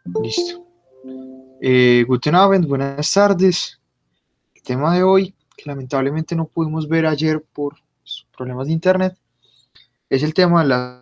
Listo. Guten Abend, buenas tardes. El tema de hoy, que lamentablemente no pudimos ver ayer por problemas de internet, es el tema de la...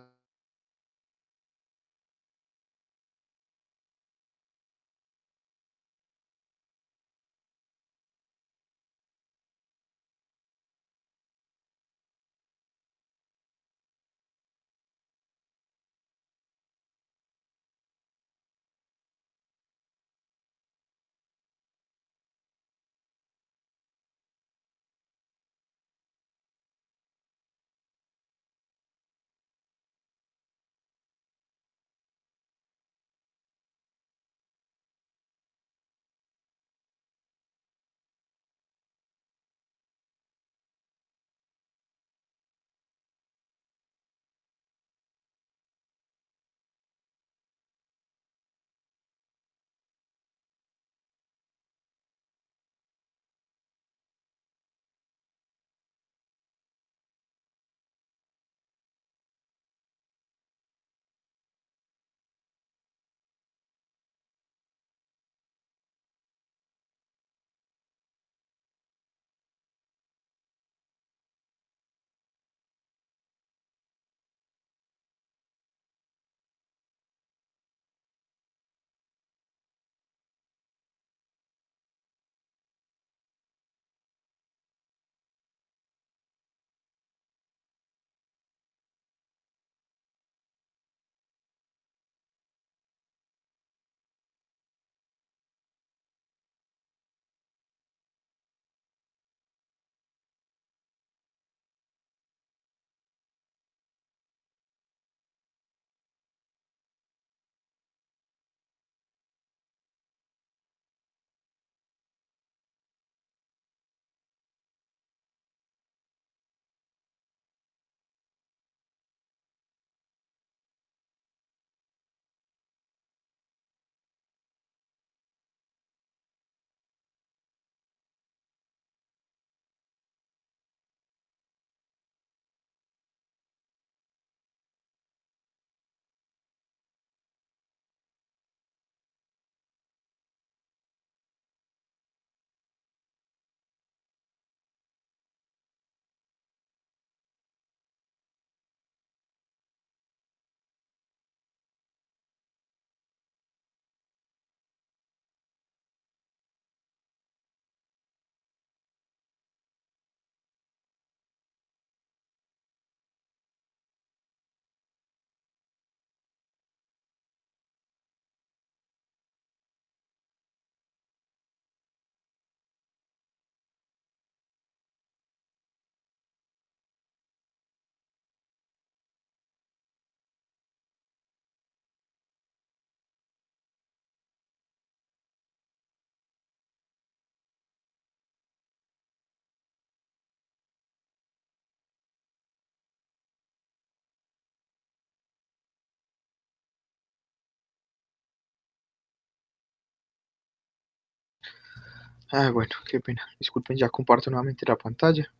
bueno, qué pena. Disculpen, ya comparto nuevamente la pantalla.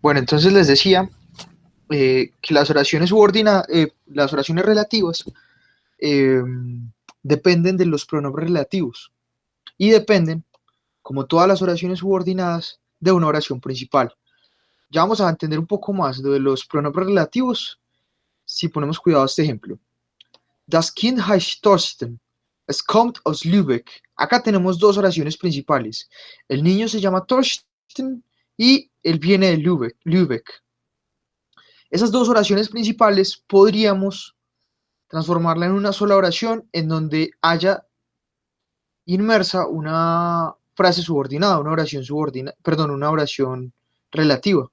Bueno, entonces les decía que las oraciones relativas eh, dependen de los pronombres relativos y dependen, como todas las oraciones subordinadas, de una oración principal. Ya vamos a entender un poco más lo de los pronombres relativos si ponemos cuidado a este ejemplo. Das Kind heißt Thorsten. Es kommt aus Lübeck. Acá tenemos dos oraciones principales. El niño se llama Thorsten y él viene de Lübeck. Esas dos oraciones principales podríamos transformarla en una sola oración en donde haya inmersa una frase subordinada, una oración subordinada, perdón, una oración relativa.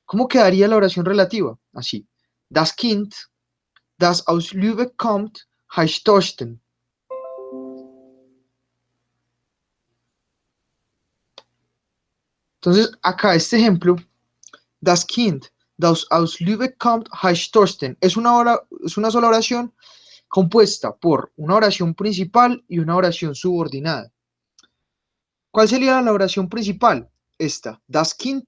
¿Cómo quedaría la oración relativa? Así. Das Kind, das aus Lübeck kommt, heißt Thorsten. Entonces, acá este ejemplo, das Kind. Das aus Lübeck kommt heißt Thorsten. Es una sola oración compuesta por una oración principal y una oración subordinada. ¿Cuál sería la oración principal? Esta. Das Kind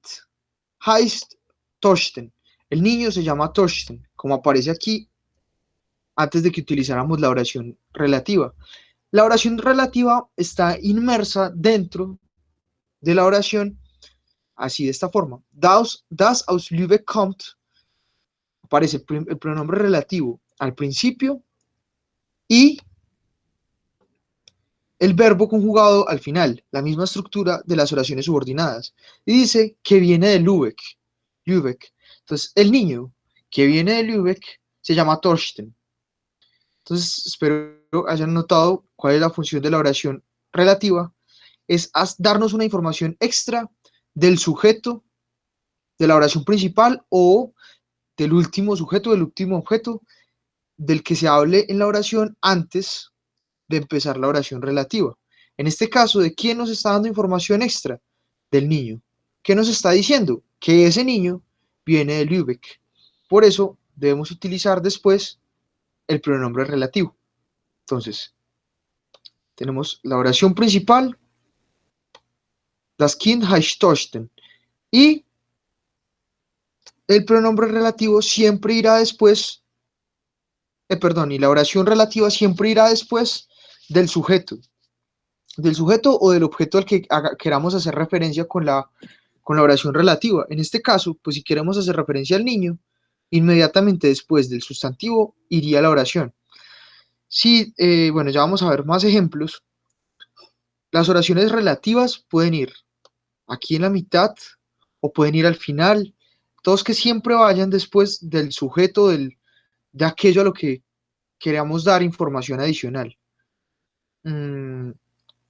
heißt Thorsten. El niño se llama Thorsten, como aparece aquí antes de que utilizáramos la oración relativa. La oración relativa está inmersa dentro de la oración así de esta forma. Das aus Lübeck kommt, aparece el pronombre relativo al principio y el verbo conjugado al final, la misma estructura de las oraciones subordinadas. Y dice que viene de Lübeck. Lübeck. Entonces, el niño que viene de Lübeck se llama Thorsten. Entonces, espero hayan notado cuál es la función de la oración relativa. Es darnos una información extra del sujeto de la oración principal o del último sujeto, del último objeto del que se hable en la oración antes de empezar la oración relativa. En este caso, ¿de quién nos está dando información extra? Del niño. ¿Qué nos está diciendo? Que ese niño viene de Lübeck. Por eso debemos utilizar después el pronombre relativo. Entonces, tenemos la oración principal, das Kind heißt Thorsten, y el pronombre relativo siempre irá después, y la oración relativa siempre irá después del sujeto o del objeto al que queramos hacer referencia con la oración relativa. En este caso, pues si queremos hacer referencia al niño, inmediatamente después del sustantivo iría la oración. Sí, bueno, ya vamos a ver más ejemplos. Las oraciones relativas pueden ir aquí en la mitad o pueden ir al final. Todos que siempre vayan después del sujeto de aquello a lo que queramos dar información adicional.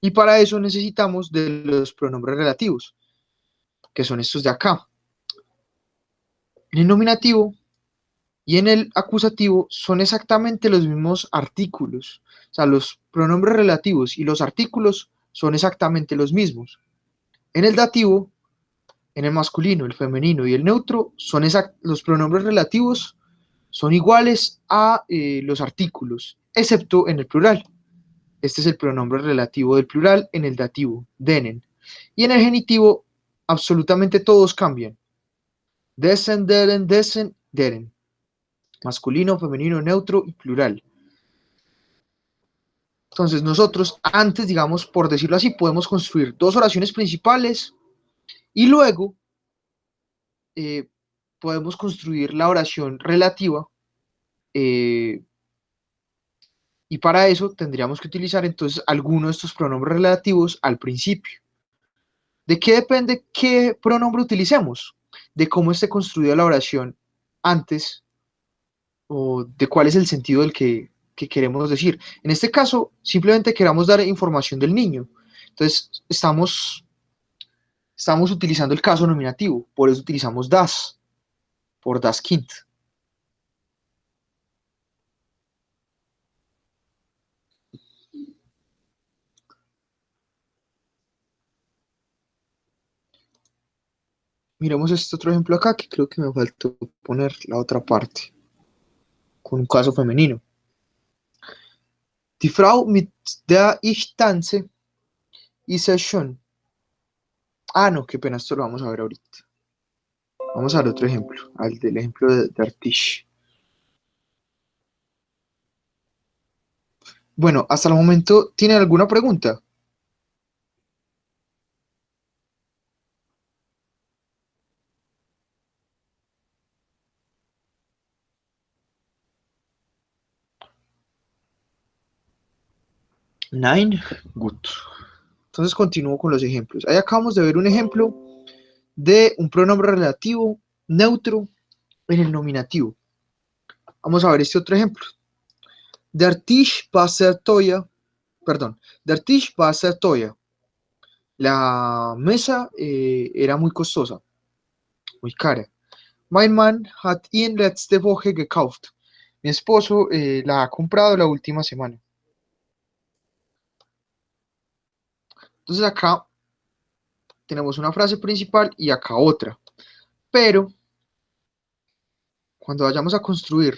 Y para eso necesitamos de los pronombres relativos, que son estos de acá. En el nominativo y en el acusativo son exactamente los mismos artículos. O sea, los pronombres relativos y los artículos son exactamente los mismos. En el dativo, en el masculino, el femenino y el neutro, los pronombres relativos son iguales a los artículos, excepto en el plural. Este es el pronombre relativo del plural en el dativo, denen. Y en el genitivo, absolutamente todos cambian. Desen, deren, desen, deren. Masculino, femenino, neutro y plural. Entonces nosotros antes, digamos, por decirlo así, podemos construir dos oraciones principales y luego podemos construir la oración relativa y para eso tendríamos que utilizar entonces alguno de estos pronombres relativos al principio. ¿De qué depende qué pronombre utilicemos? De cómo esté construida la oración antes o de cuál es el sentido del que queremos decir. En este caso, simplemente queramos dar información del niño. Entonces, estamos utilizando el caso nominativo, por eso utilizamos das, por das Kind. Miremos este otro ejemplo acá, que creo que me faltó poner la otra parte, con un caso femenino. Die Frau, mit der ich tanze, ist sehr schön. Ah, no, qué pena, esto lo vamos a ver ahorita. Vamos al otro ejemplo, al del ejemplo de Artish. Bueno, hasta el momento, ¿tienen alguna pregunta? Nein, good. Entonces continúo con los ejemplos. Ahí acabamos de ver un ejemplo de un pronombre relativo neutro en el nominativo. Vamos a ver este otro ejemplo. Der Tisch war sehr teuer. Perdón, der Tisch war sehr teuer. La mesa era muy costosa, muy cara. Mein Mann hat ihn letzte Woche gekauft. Mi esposo la ha comprado la última semana. Entonces acá tenemos una frase principal y acá otra. Pero cuando vayamos a construir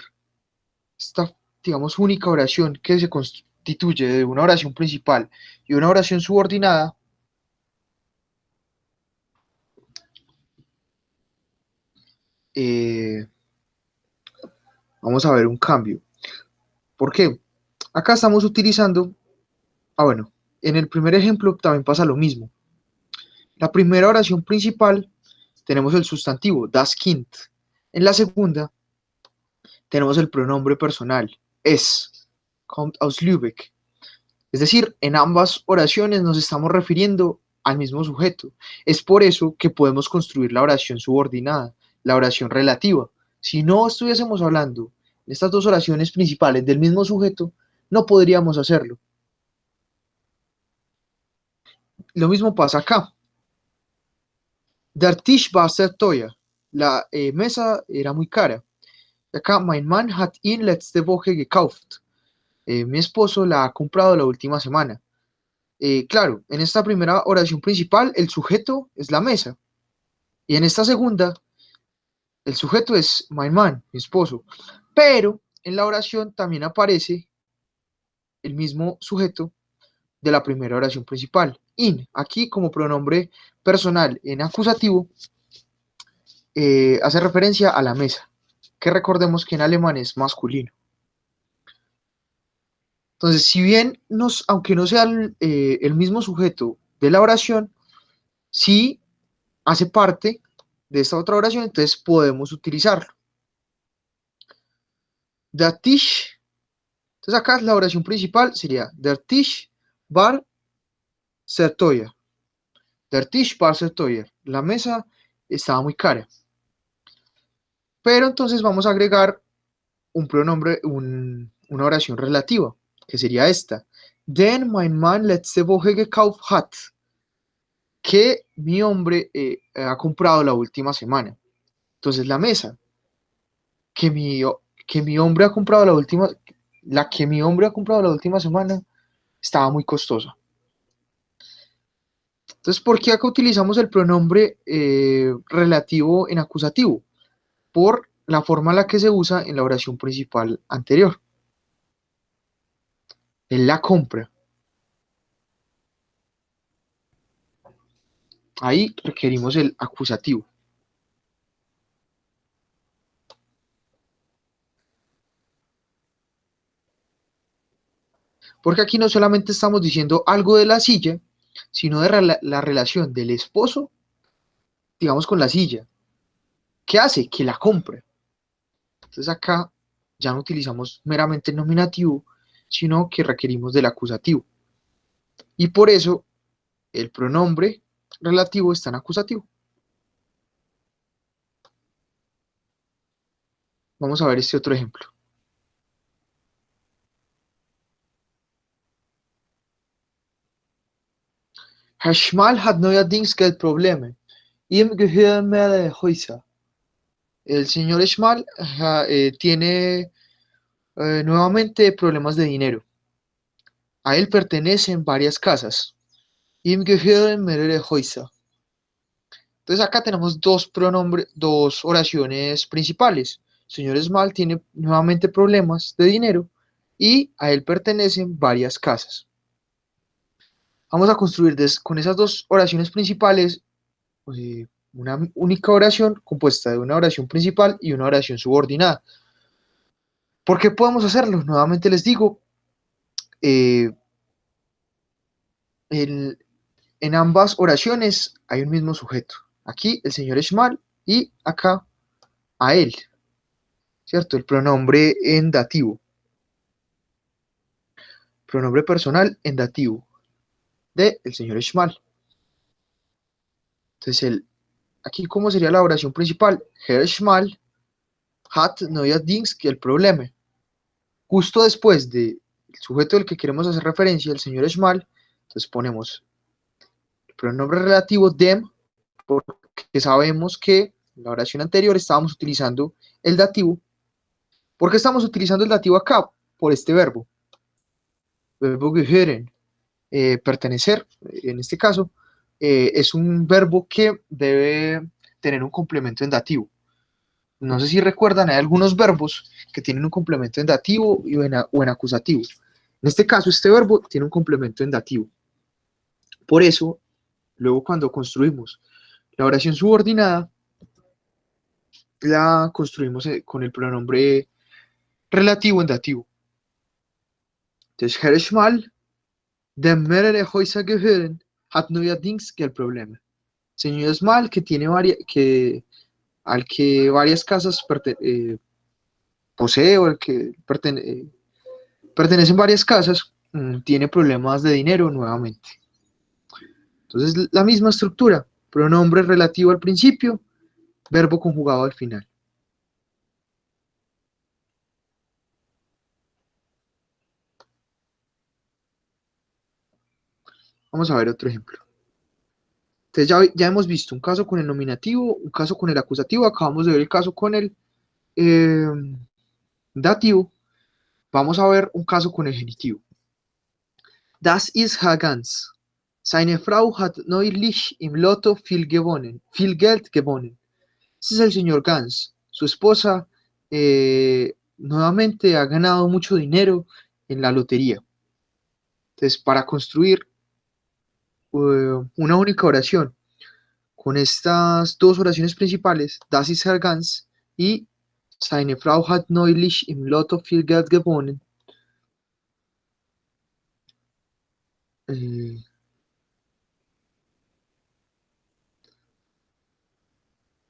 esta, digamos, única oración que se constituye de una oración principal y una oración subordinada, eh, vamos a ver un cambio. ¿Por qué? Acá estamos utilizando, bueno, en el primer ejemplo también pasa lo mismo. La primera oración principal tenemos el sustantivo, das Kind. En la segunda tenemos el pronombre personal, es, kommt aus Lübeck. Es decir, en ambas oraciones nos estamos refiriendo al mismo sujeto. Es por eso que podemos construir la oración subordinada, la oración relativa. Si no estuviésemos hablando en estas dos oraciones principales del mismo sujeto, no podríamos hacerlo. Lo mismo pasa acá. Der Tisch war sehr teuer. La mesa era muy cara. Acá, mein Mann hat ihn letzte Woche gekauft. Mi esposo la ha comprado la última semana. Claro, en esta primera oración principal el sujeto es la mesa y en esta segunda el sujeto es my man, mi esposo, pero en la oración también aparece el mismo sujeto de la primera oración principal, in, aquí como pronombre personal en acusativo, hace referencia a la mesa, que recordemos que en alemán es masculino. Entonces, si bien aunque no sea el mismo sujeto de la oración, sí hace parte de esta otra oración, entonces podemos utilizarlo. Der Tisch, entonces acá la oración principal sería Der Tisch war sehr teuer. Der Tisch war sehr teuer. La mesa estaba muy cara. Pero entonces vamos a agregar un pronombre, una oración relativa, que sería esta. Den mein Mann letzte Woche gekauft hat. Que mi hombre ha comprado la última semana. Entonces la mesa que mi hombre ha comprado la que mi hombre ha comprado la última semana estaba muy costosa. Entonces, ¿por qué acá utilizamos el pronombre relativo en acusativo? Por la forma en la que se usa en la oración principal anterior. En la compra. Ahí requerimos el acusativo. Porque aquí no solamente estamos diciendo algo de la silla, sino de la relación del esposo, digamos, con la silla. ¿Qué hace? Que la compra. Entonces acá ya no utilizamos meramente el nominativo, sino que requerimos del acusativo. Y por eso el pronombre relativo está en acusativo. Vamos a ver este otro ejemplo. Herr Schmal hat neuerdings Geldprobleme. Ihm gehören mehrere Häuser. El señor Schmal tiene nuevamente problemas de dinero. A él pertenecen varias casas. Ihm gehören mehrere Häuser. Entonces acá tenemos dos oraciones principales. El señor Schmal tiene nuevamente problemas de dinero y a él pertenecen varias casas. Vamos a construir con esas dos oraciones principales una única oración compuesta de una oración principal y una oración subordinada. ¿Por qué podemos hacerlo? Nuevamente les digo, eh, el, en ambas oraciones hay un mismo sujeto. Aquí el señor Schmal y acá a él, ¿cierto? El pronombre en dativo. Pronombre personal en dativo de el señor Schmal. Entonces, aquí, ¿cómo sería la oración principal? Herr Schmal hat neuerdings el problema. Justo después del sujeto del que queremos hacer referencia, el señor Schmal, entonces ponemos el pronombre relativo dem, porque sabemos que en la oración anterior estábamos utilizando el dativo. ¿Por qué estamos utilizando el dativo acá? Por este verbo. Verbo gehören, pertenecer, en este caso, es un verbo que debe tener un complemento en dativo. no sé si recuerdan, hay algunos verbos que tienen un complemento en dativo o en acusativo. En este caso, este verbo tiene un complemento en dativo. Por eso, luego cuando construimos la oración subordinada, la construimos con el pronombre relativo en dativo. Entonces, Herr Schmal, dem mehrere Häuser gehören, hat neuerdings el problema. Señor Schmal, que tiene al que varias casas posee o al que pertenecen varias casas, tiene problemas de dinero nuevamente. Entonces, la misma estructura, pronombre relativo al principio, verbo conjugado al final. Vamos a ver otro ejemplo. Entonces ya hemos visto un caso con el nominativo, un caso con el acusativo, acabamos de ver el caso con el eh, dativo. Vamos a ver un caso con el genitivo. Das ist Herr Ganz. Seine Frau hat neulich im Lotto viel Geld gewonnen. Este es el señor Ganz. Su esposa nuevamente ha ganado mucho dinero en la lotería. Entonces, para construir una única oración con estas dos oraciones principales, Das ist Herr Ganz y Seine Frau hat neulich im Lotto viel Geld gewonnen.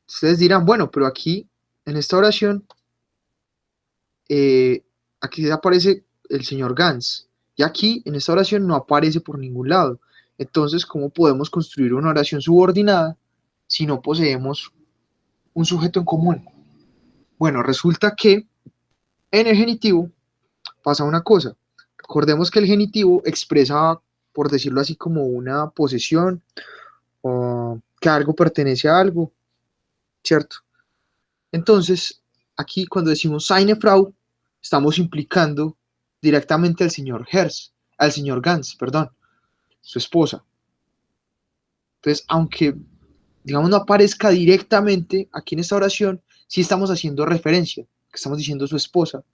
Ustedes dirán, bueno, pero aquí, en esta oración, aquí aparece el señor Gans, y aquí, en esta oración, no aparece por ningún lado. Entonces, ¿cómo podemos construir una oración subordinada si no poseemos un sujeto en común? Bueno, resulta que en el genitivo pasa una cosa. Recordemos que el genitivo expresa, por decirlo así, como una posesión o que algo pertenece a algo, ¿cierto? Entonces, aquí cuando decimos seine Frau, estamos implicando directamente al señor Gans, perdón, su esposa. Entonces, aunque, digamos, no aparezca directamente aquí en esta oración, sí estamos haciendo referencia, que estamos diciendo su esposa.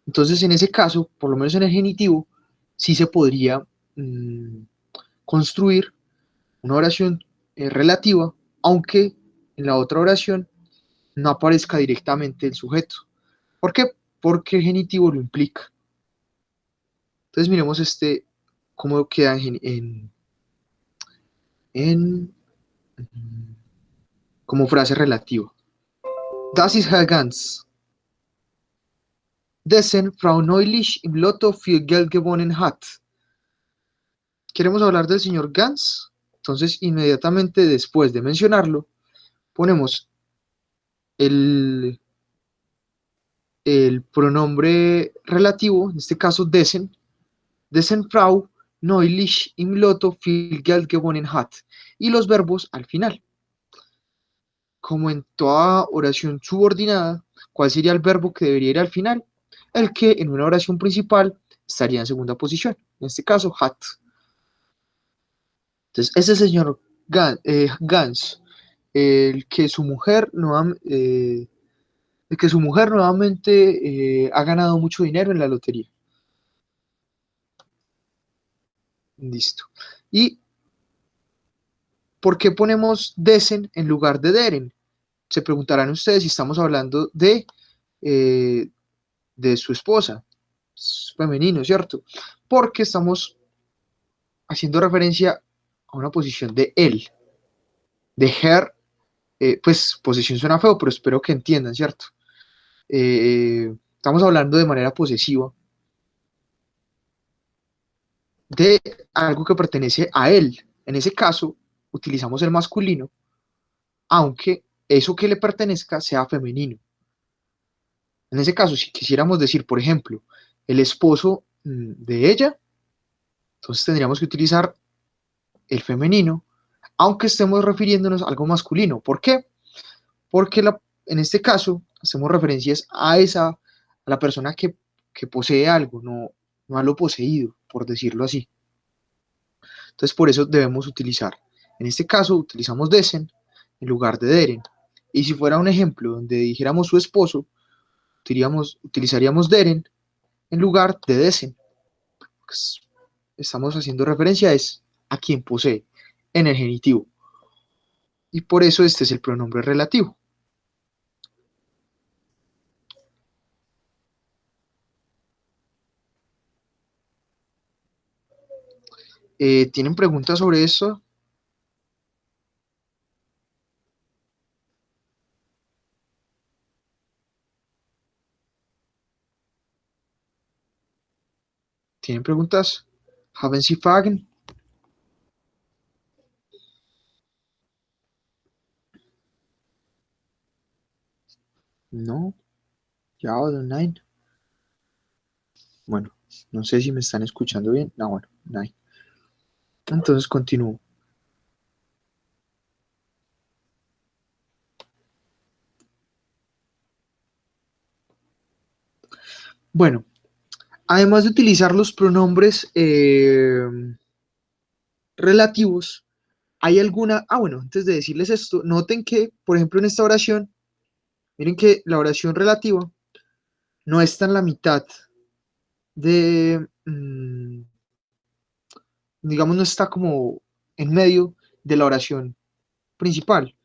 Entonces, en ese caso, por lo menos en el genitivo, sí se podría construir una oración relativa, aunque en la otra oración no aparezca directamente el sujeto. ¿Por qué? Porque el genitivo lo implica. Entonces miremos cómo queda en como frase relativa. Das ist Herr Ganz, dessen Frau neulich im Lotto viel Geld gewonnen hat. ¿Queremos hablar del señor Ganz? Entonces, inmediatamente después de mencionarlo, ponemos el pronombre relativo, en este caso dessen Frau neulich im Lotto viel Geld gewonnen hat, y los verbos al final. Como en toda oración subordinada, ¿cuál sería el verbo que debería ir al final? El que en una oración principal estaría en segunda posición, en este caso hat. Entonces, ese señor Gans, el que su mujer nuevamente ha ganado mucho dinero en la lotería. Listo. ¿Y por qué ponemos desen en lugar de deren? Se preguntarán ustedes si estamos hablando de su esposa. Es femenino, ¿cierto? Porque estamos haciendo referencia a una posición de él, de her, pues posición suena feo, pero espero que entiendan, ¿cierto? Estamos hablando de manera posesiva de algo que pertenece a él. En ese caso, utilizamos el masculino, aunque eso que le pertenezca sea femenino. En ese caso, si quisiéramos decir, por ejemplo, el esposo de ella, entonces tendríamos que utilizar el femenino, aunque estemos refiriéndonos a algo masculino. ¿Por qué? Porque en este caso hacemos referencias a la persona que posee algo, no a lo poseído, por decirlo así. Entonces, por eso debemos utilizar. En este caso, utilizamos desen en lugar de deren. Y si fuera un ejemplo donde dijéramos su esposo, utilizaríamos deren en lugar de desen. Pues, estamos haciendo referencia a quien posee en el genitivo. Y por eso este es el pronombre relativo. ¿Tienen preguntas sobre eso? ¿Tienen preguntas? ¿Haben Sie Fragen? No, ya o nein. Bueno, no sé si me están escuchando bien. No, bueno, nein. Entonces continúo. Bueno, además de utilizar los pronombres relativos, hay alguna... Ah, bueno, antes de decirles esto, noten que, por ejemplo, en esta oración, miren que la oración relativa no está en la mitad de, digamos, no está como en medio de la oración principal,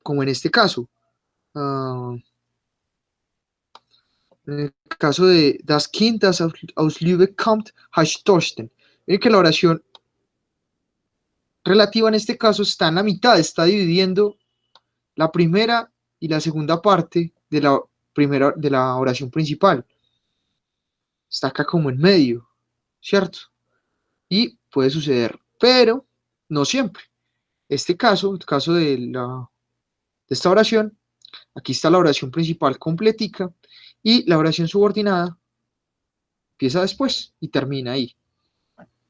como en este caso. En el caso de Das Kind, das aus Lübeck kommt, heißt Thorsten. Miren que la oración relativa en este caso está en la mitad, está dividiendo la primera y la segunda parte de la primera de la oración principal. Está acá como en medio, ¿cierto? Y puede suceder, pero no siempre. Este caso, el caso de esta oración, aquí está la oración principal completica y la oración subordinada empieza después y termina ahí.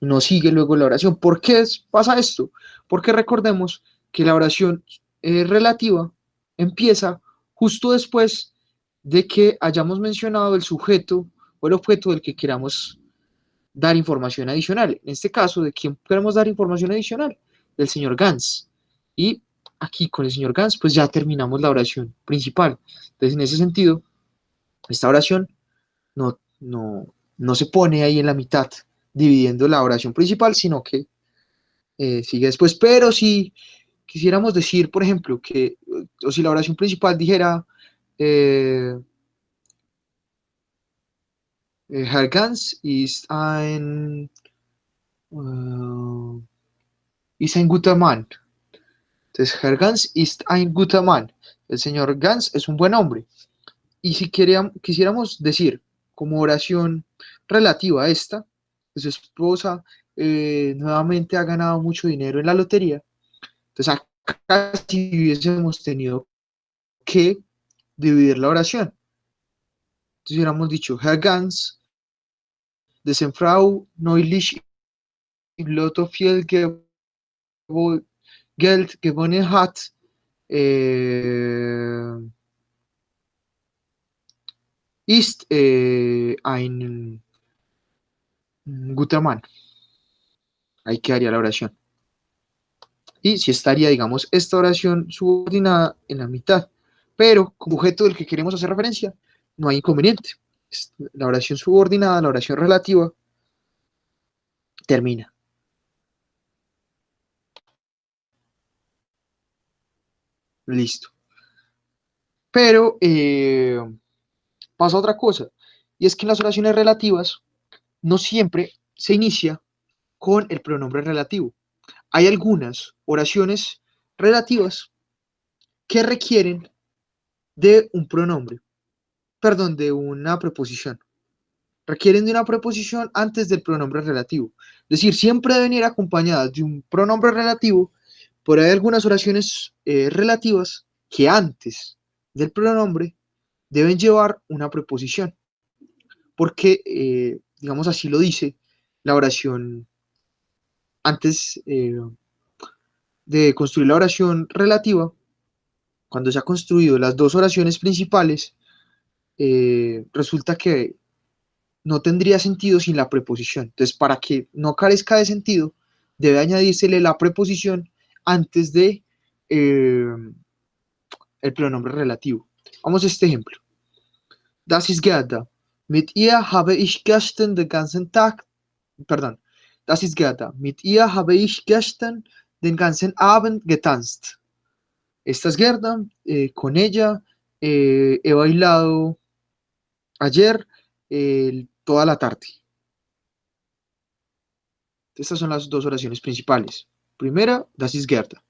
No sigue luego la oración. ¿Por qué pasa esto? Porque recordemos que la oración relativa empieza justo después de que hayamos mencionado el sujeto o el objeto del que queramos dar información adicional. En este caso, ¿de quién queremos dar información adicional? Del señor Gans. Y aquí con el señor Gans, pues ya terminamos la oración principal. Entonces, en ese sentido, esta oración no se pone ahí en la mitad, dividiendo la oración principal, sino que sigue después. Pero si quisiéramos decir, por ejemplo, o si la oración principal dijera, eh, Herr Gans ist ein guter Mann. Entonces, Herr Gans ist ein guter Mann. El señor Gans es un buen hombre. Y si quisiéramos decir como oración relativa a esta, que su esposa nuevamente ha ganado mucho dinero en la lotería, entonces acá sí hubiésemos tenido que dividir la oración. Entonces hubiéramos dicho, Herr Gans, dessen Frau neulich im Lotto viel Geld gewonnen hat, ist ein guter Mann. Ahí quedaría la oración. Y si estaría, digamos, esta oración subordinada en la mitad. Pero como objeto del que queremos hacer referencia, no hay inconveniente. La oración subordinada, la oración relativa, termina. Listo. Pero pasa otra cosa. Y es que en las oraciones relativas no siempre se inicia con el pronombre relativo. Hay algunas oraciones relativas que requieren de un pronombre, perdón, de una preposición. Requieren de una preposición antes del pronombre relativo. Es decir, siempre deben ir acompañadas de un pronombre relativo, pero hay algunas oraciones relativas que antes del pronombre deben llevar una preposición, porque, digamos así lo dice la oración antes de construir la oración relativa. Cuando se ha construido las dos oraciones principales, resulta que no tendría sentido sin la preposición. Entonces, para que no carezca de sentido, debe añadírsele la preposición antes de el pronombre relativo. Vamos a este ejemplo. Das ist Gerda. Mit ihr habe ich gestern den ganzen Tag, perdón, das ist Gerda. Mit ihr habe ich gestern den ganzen Abend getanzt. Esta es Gerda, con ella he bailado ayer toda la tarde. Estas son las dos oraciones principales. Primera, das ist Gerda.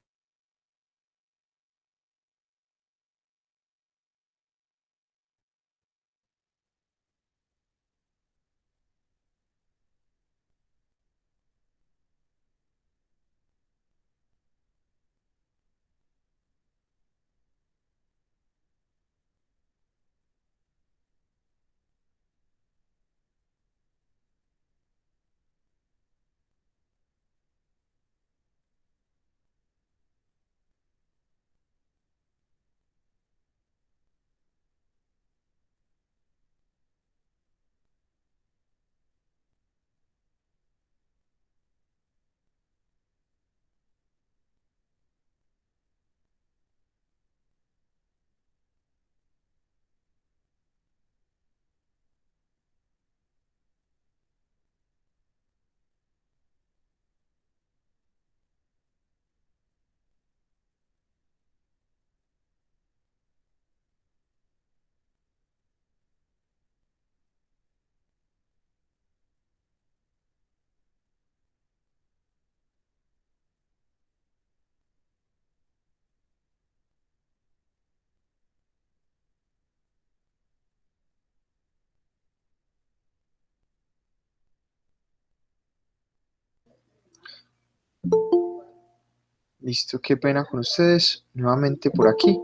Listo, qué pena con ustedes. Nuevamente por aquí.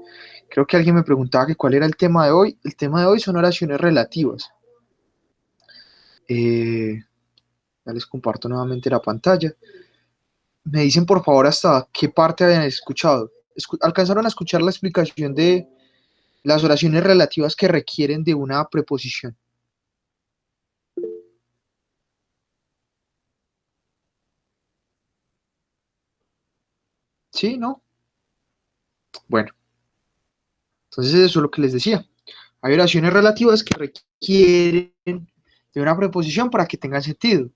Creo que alguien me preguntaba que cuál era el tema de hoy. El tema de hoy son oraciones relativas. Ya les comparto nuevamente la pantalla. Me dicen por favor hasta qué parte habían escuchado. ¿Alcanzaron a escuchar la explicación de las oraciones relativas que requieren de una preposición? ¿Sí? ¿No? Bueno, entonces eso es lo que les decía. Hay oraciones relativas que requieren de una preposición para que tengan sentido,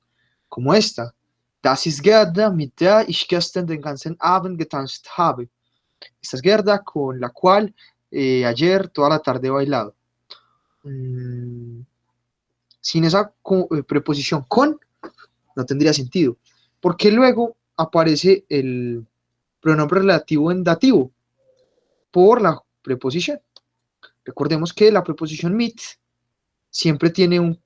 como esta. Das ist Gerda, mit der ich gestern den ganzen Abend getanzt habe. Esta es Gerda, con la cual ayer toda la tarde he bailado. Mm, sin esa preposición con, no tendría sentido, porque luego aparece el pronombre relativo en dativo por la preposición. Recordemos que la preposición mit siempre tiene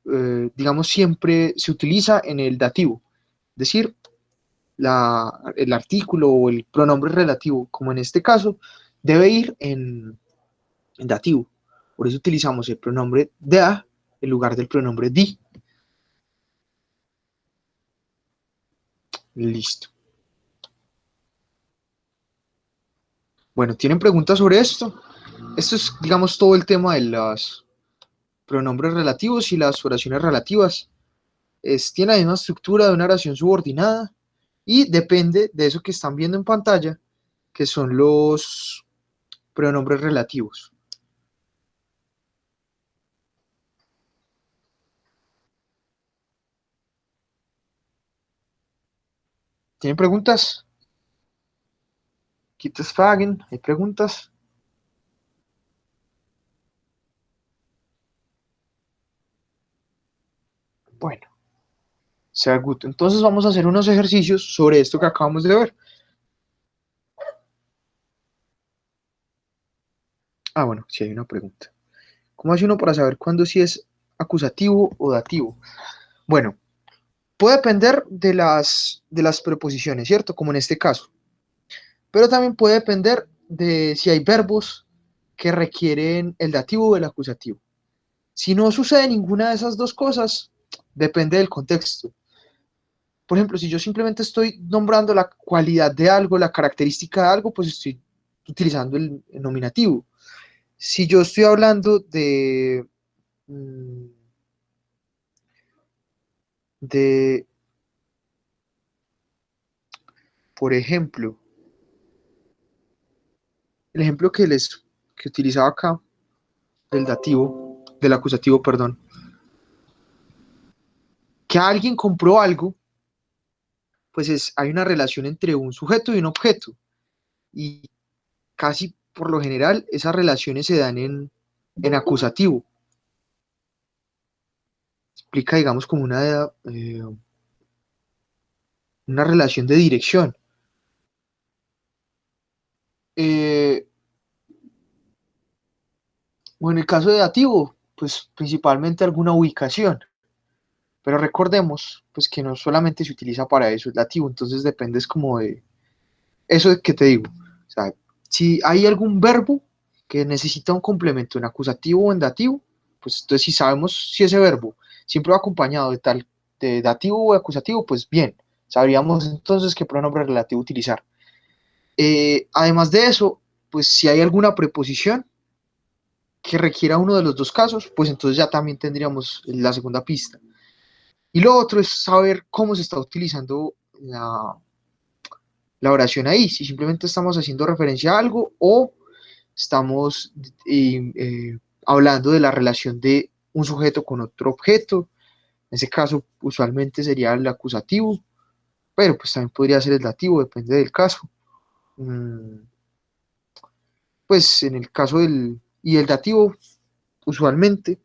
digamos, siempre se utiliza en el dativo, es decir, el artículo o el pronombre relativo, como en este caso, debe ir en dativo. Por eso utilizamos el pronombre da en lugar del pronombre di. Listo. Bueno, ¿tienen preguntas sobre esto? Esto es, digamos, todo el tema de los pronombres relativos y las oraciones relativas. Tiene la misma estructura de una oración subordinada y depende de eso que están viendo en pantalla, que son los pronombres relativos. ¿Tienen preguntas? Gibt es Fragen? ¿Hay preguntas? Bueno, sea good. Entonces vamos a hacer unos ejercicios sobre esto que acabamos de ver. Ah, bueno, sí hay una pregunta. ¿Cómo hace uno para saber cuándo sí es acusativo o dativo? Bueno, puede depender de las preposiciones, ¿cierto? Como en este caso. Pero también puede depender de si hay verbos que requieren el dativo o el acusativo. Si no sucede ninguna de esas dos cosas, depende del contexto. Por ejemplo, si yo simplemente estoy nombrando la cualidad de algo, la característica de algo, pues estoy utilizando el nominativo. Si yo estoy hablando mm, de, por ejemplo, El ejemplo que utilizaba acá, del acusativo, perdón, que alguien compró algo, pues hay una relación entre un sujeto y un objeto. Y casi por lo general esas relaciones se dan en acusativo. Explica, digamos, como una relación de dirección. Eh, o en el caso de dativo, pues principalmente alguna ubicación. Pero recordemos, pues que no solamente se utiliza para eso el dativo, entonces depende es como de eso que te digo. O sea, si hay algún verbo que necesita un complemento en acusativo o en dativo, pues entonces si sabemos si ese verbo siempre va acompañado de dativo o acusativo, pues bien, sabríamos entonces qué pronombre relativo utilizar. Además de eso, pues si hay alguna preposición que requiera uno de los dos casos, pues entonces ya también tendríamos la segunda pista. Y lo otro es saber cómo se está utilizando la oración ahí, si simplemente estamos haciendo referencia a algo o estamos hablando de la relación de un sujeto con otro objeto. En ese caso, usualmente sería el acusativo, pero pues también podría ser el dativo, depende del caso. Pues en el caso y el dativo, usualmente,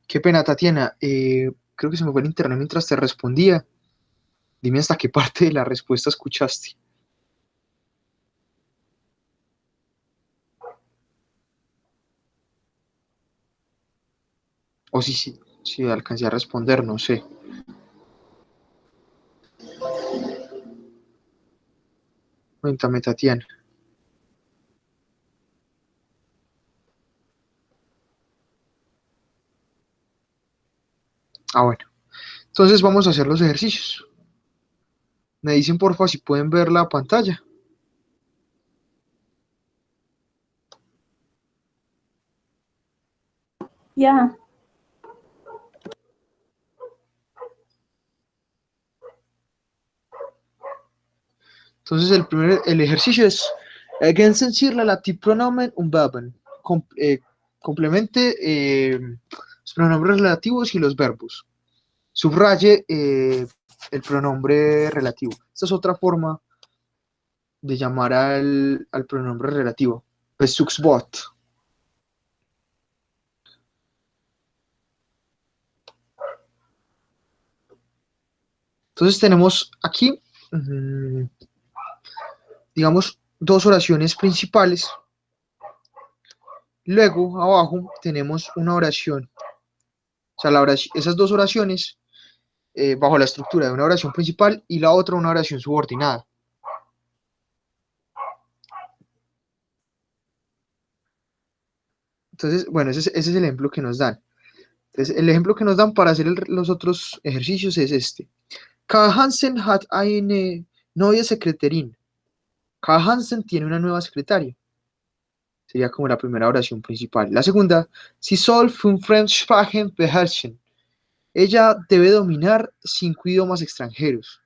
qué pena, Tatiana. Creo que se me fue el internet mientras te respondía. Dime hasta qué parte de la respuesta escuchaste. O si alcancé a responder, no sé. Cuéntame, Tatiana. Ah, bueno. Entonces vamos a hacer los ejercicios. Me dicen, porfa, si pueden ver la pantalla. Ya. Entonces el ejercicio es ergänzen Sie Relativpronomen und Verben. Complemente los pronombres relativos y los verbos. Subraye el pronombre relativo. Esta es otra forma de llamar al pronombre relativo. Bezugswort. Entonces tenemos aquí, digamos, dos oraciones principales. Luego, abajo, tenemos una oración. O sea, esas dos oraciones, bajo la estructura de una oración principal y la otra una oración subordinada. Entonces, bueno, ese es el ejemplo que nos dan. Entonces, el ejemplo que nos dan para hacer los otros ejercicios es este. Kai Hansen hat eine neue Sekretärin. Kai Hansen tiene una nueva secretaria. Sería como la primera oración principal. La segunda, Sie soll fünf Fremdsprachen beherrschen. Ella debe dominar 5 idiomas extranjeros.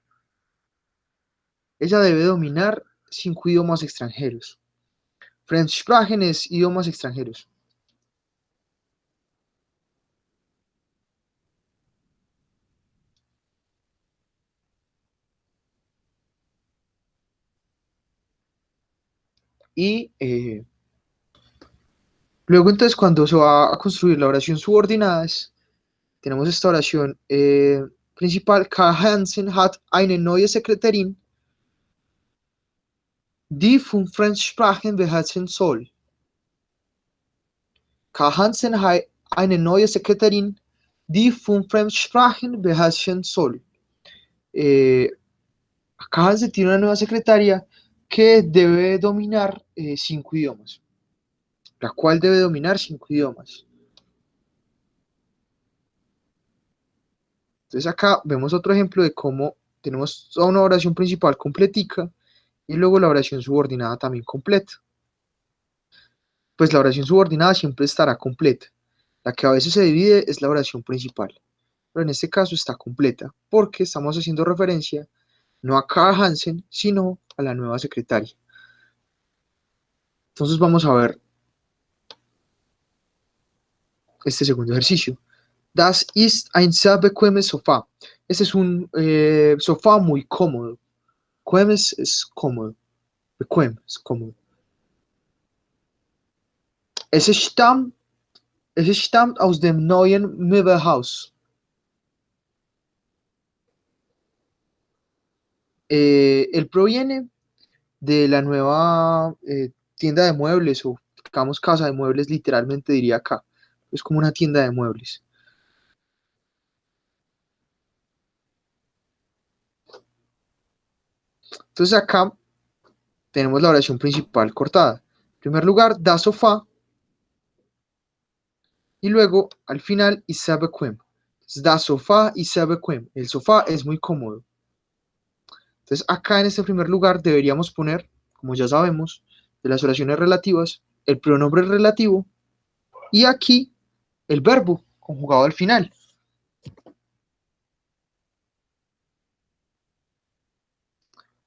Ella debe dominar 5 idiomas extranjeros. Fremdsprachen es idiomas extranjeros. Y luego entonces cuando se va a construir la oración subordinada, tenemos esta oración principal. Karl Hansen hat eine neue Sekretärin, die fünf Fremdsprachen beherrschen soll. Karl Hansen hat eine neue Sekretärin, die fünf Fremdsprachen beherrschen soll. Karl Hansen tiene una nueva secretaria que debe dominar 5 idiomas. La cual debe dominar 5 idiomas. Entonces acá vemos otro ejemplo de cómo tenemos toda una oración principal completica y luego la oración subordinada también completa. Pues la oración subordinada siempre estará completa. La que a veces se divide es la oración principal. Pero en este caso está completa porque estamos haciendo referencia no a Karl Hansen, sino a la nueva secretaria. Entonces vamos a ver este segundo ejercicio. Das ist ein sehr bequemes Sofá. Este es un sofá muy cómodo. Bequemes es cómodo. Bequem es cómodo. Es stammt aus dem neuen Möbelhaus. Él proviene de la nueva tienda de muebles, o digamos casa de muebles, literalmente diría acá. Es como una tienda de muebles. Entonces acá tenemos la oración principal cortada. En primer lugar, das Sofá. Y luego, al final, ist sehr bequem. Das Sofá ist sehr bequem. El sofá es muy cómodo. Entonces, acá en este primer lugar deberíamos poner, como ya sabemos, de las oraciones relativas, el pronombre relativo y aquí el verbo conjugado al final.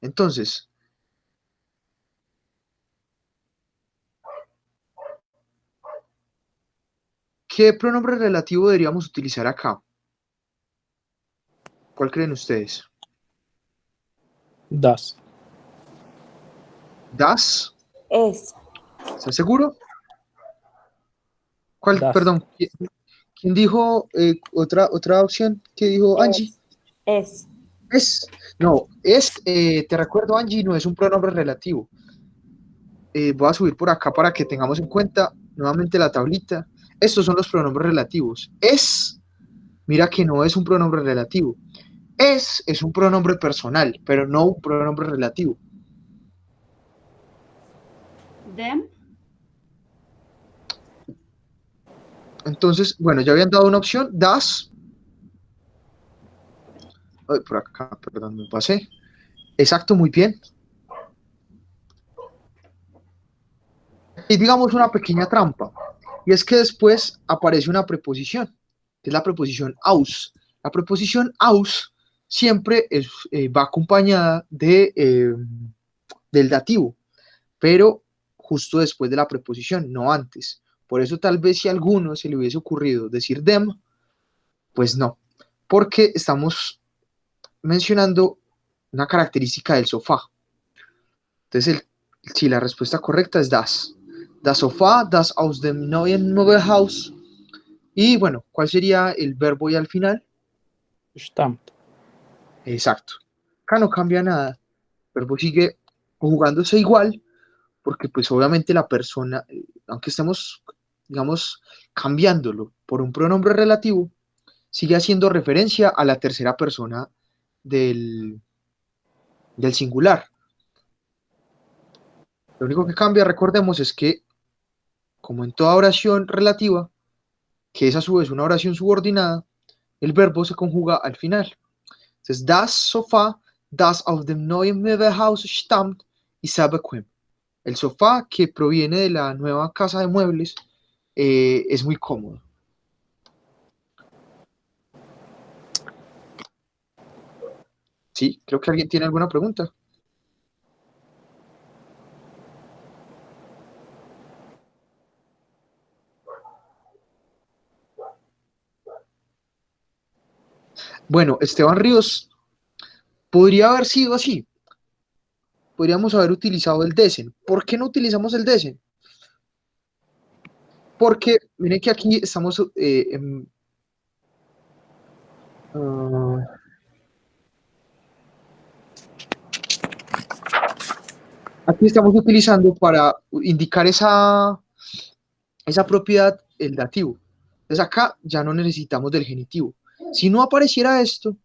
Entonces, ¿qué pronombre relativo deberíamos utilizar acá? ¿Cuál creen ustedes? Das. ¿Das? Es. ¿Estás seguro? ¿Cuál? Das. Perdón. ¿Quién dijo otra opción? ¿Qué dijo Angie? Es. No, te recuerdo, Angie, no es un pronombre relativo. Voy a subir por acá para que tengamos en cuenta nuevamente la tablita. Estos son los pronombres relativos. Mira que no es un pronombre relativo. Es un pronombre personal, pero no un pronombre relativo. Dem. Entonces, bueno, ya habían dado una opción, das. Ay, por acá, perdón, me pasé. Exacto, muy bien. Y digamos una pequeña trampa, y es que después aparece una preposición, que es la preposición aus. La preposición aus siempre va acompañada del dativo, pero justo después de la preposición, no antes. Por eso tal vez si a alguno se le hubiese ocurrido decir dem, pues no, porque estamos mencionando una característica del sofá. Entonces, si la respuesta correcta es das. Das Sofa, das aus dem neuen Möbelhaus. Y bueno, ¿cuál sería el verbo y al final? Stammt. Exacto. Acá no cambia nada. El verbo sigue conjugándose igual, porque pues obviamente la persona, aunque estemos, digamos, cambiándolo por un pronombre relativo, sigue haciendo referencia a la tercera persona del singular. Lo único que cambia, recordemos, es que, como en toda oración relativa, que es a su vez una oración subordinada, el verbo se conjuga al final. Entonces, das Sofa, das auf dem neuen Möbelhaus stammt, ist sehr bequem. El sofá que proviene de la nueva casa de muebles es muy cómodo. Sí, creo que alguien tiene alguna pregunta. Bueno, Esteban Ríos, podría haber sido así. Podríamos haber utilizado el desen. ¿Por qué no utilizamos el desen? Porque, miren que aquí estamos ah, aquí estamos utilizando para indicar esa propiedad el dativo. Entonces acá ya no necesitamos del genitivo. Si no apareciera esto,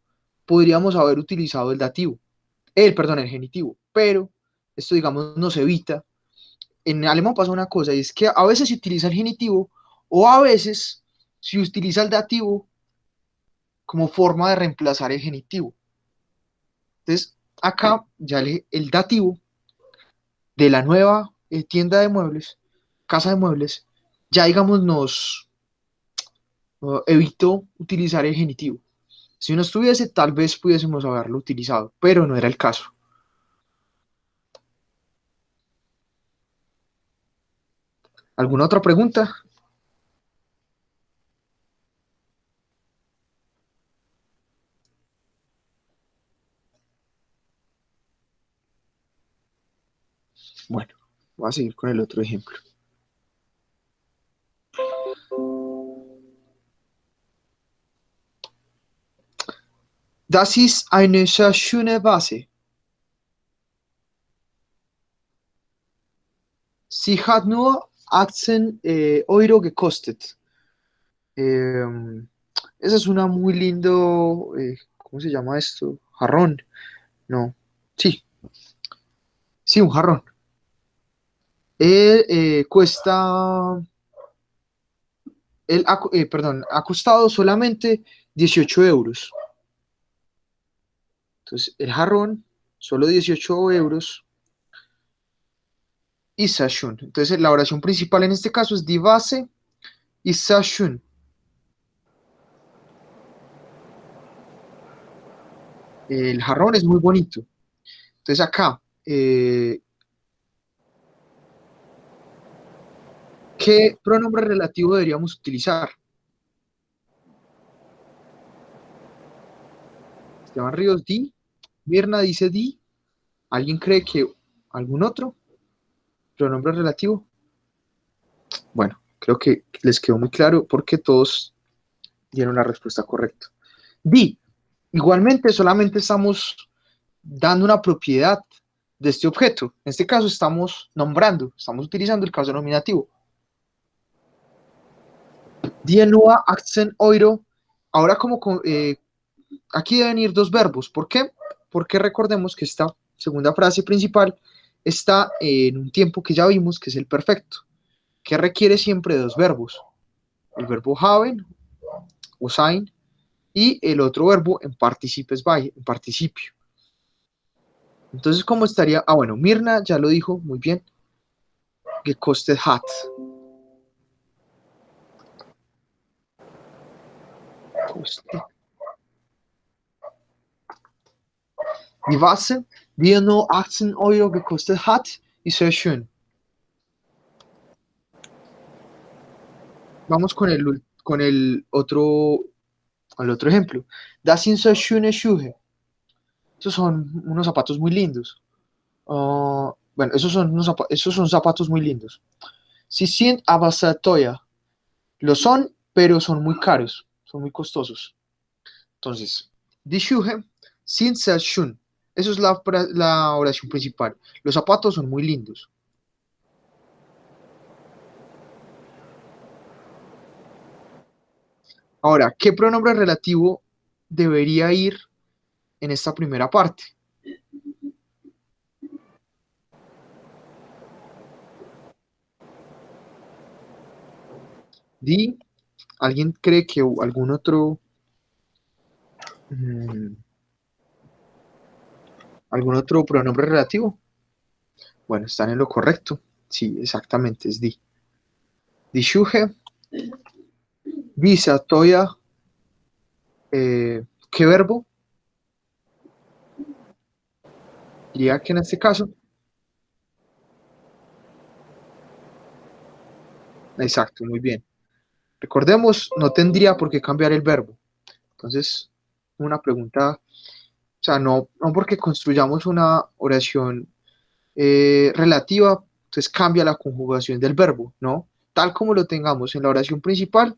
podríamos haber utilizado el dativo, perdón, el genitivo, pero esto, digamos, nos evita. En alemán pasa una cosa, y es que a veces se utiliza el genitivo o a veces se utiliza el dativo como forma de reemplazar el genitivo. Entonces, acá ya el dativo de la nueva tienda de muebles, casa de muebles, ya digamos nos evitó utilizar el genitivo. Si no estuviese, tal vez pudiésemos haberlo utilizado, pero no era el caso. ¿Alguna otra pregunta? Bueno, voy a seguir con el otro ejemplo. Das ist eine sehr schöne Vase. Sie hat nur 18 Euro gekostet. Eh, Esa es una muy lindo, ¿cómo se llama esto? Jarrón. No, sí, sí, un jarrón. Cuesta, perdón, ha costado solamente 18 euros. Entonces, el jarrón, solo 18 euros. Y Sashun. Entonces, la oración principal en este caso es Die Vase y Sashun. El jarrón es muy bonito. Entonces, acá, ¿qué pronombre relativo deberíamos utilizar? Esteban Ríos, di. Mirna dice di. ¿Alguien cree que algún otro pronombre relativo? Bueno, creo que les quedó muy claro porque todos dieron la respuesta correcta. Di. Igualmente, solamente estamos dando una propiedad de este objeto. En este caso estamos nombrando, estamos utilizando el caso nominativo. Die nur 18 Euro. Ahora aquí deben ir dos verbos. ¿Por qué? Porque recordemos que esta segunda frase principal está en un tiempo que ya vimos, que es el perfecto, que requiere siempre dos verbos. El verbo haben o sein y el otro verbo en participes by, en participio. Entonces, ¿cómo estaría? Ah, bueno, Mirna ya lo dijo muy bien. Gekostet hat. Die Vase, die nur 18 Euro gekostet hat, ist sehr schön. Vamos al otro ejemplo. Das sind sehr schöne Schuhe. Esos son unos zapatos muy lindos. Bueno, esos son zapatos muy lindos. Sie sind aber sehr teuer. Lo son, pero son muy caros, son muy costosos. Entonces, die Schuhe sind sehr schön. Eso es la oración principal. Los zapatos son muy lindos. Ahora, ¿qué pronombre relativo debería ir en esta primera parte? Di, ¿alguien cree que algún mm, algún otro pronombre relativo? Bueno, están en lo correcto. Sí, exactamente, es die. Die Schuhe, Visa, Toya, ¿qué verbo? Diría que en este caso, exacto, muy bien. Recordemos, no tendría por qué cambiar el verbo. Entonces, una pregunta, o sea, no porque construyamos una oración relativa, entonces cambia la conjugación del verbo, ¿no? Tal como lo tengamos en la oración principal,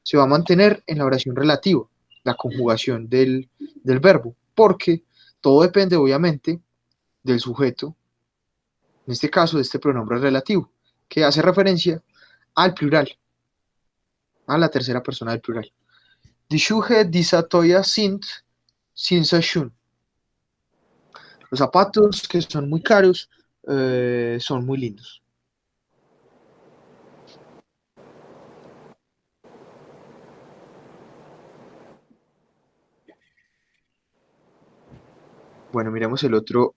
se va a mantener en la oración relativa, la conjugación del verbo, porque todo depende, obviamente, del sujeto, en este caso, de este pronombre relativo, que hace referencia al plural, a la tercera persona del plural. Die Schuhe dieser teuer sind so schön. Los zapatos que son muy caros son muy lindos. Bueno, miremos el otro.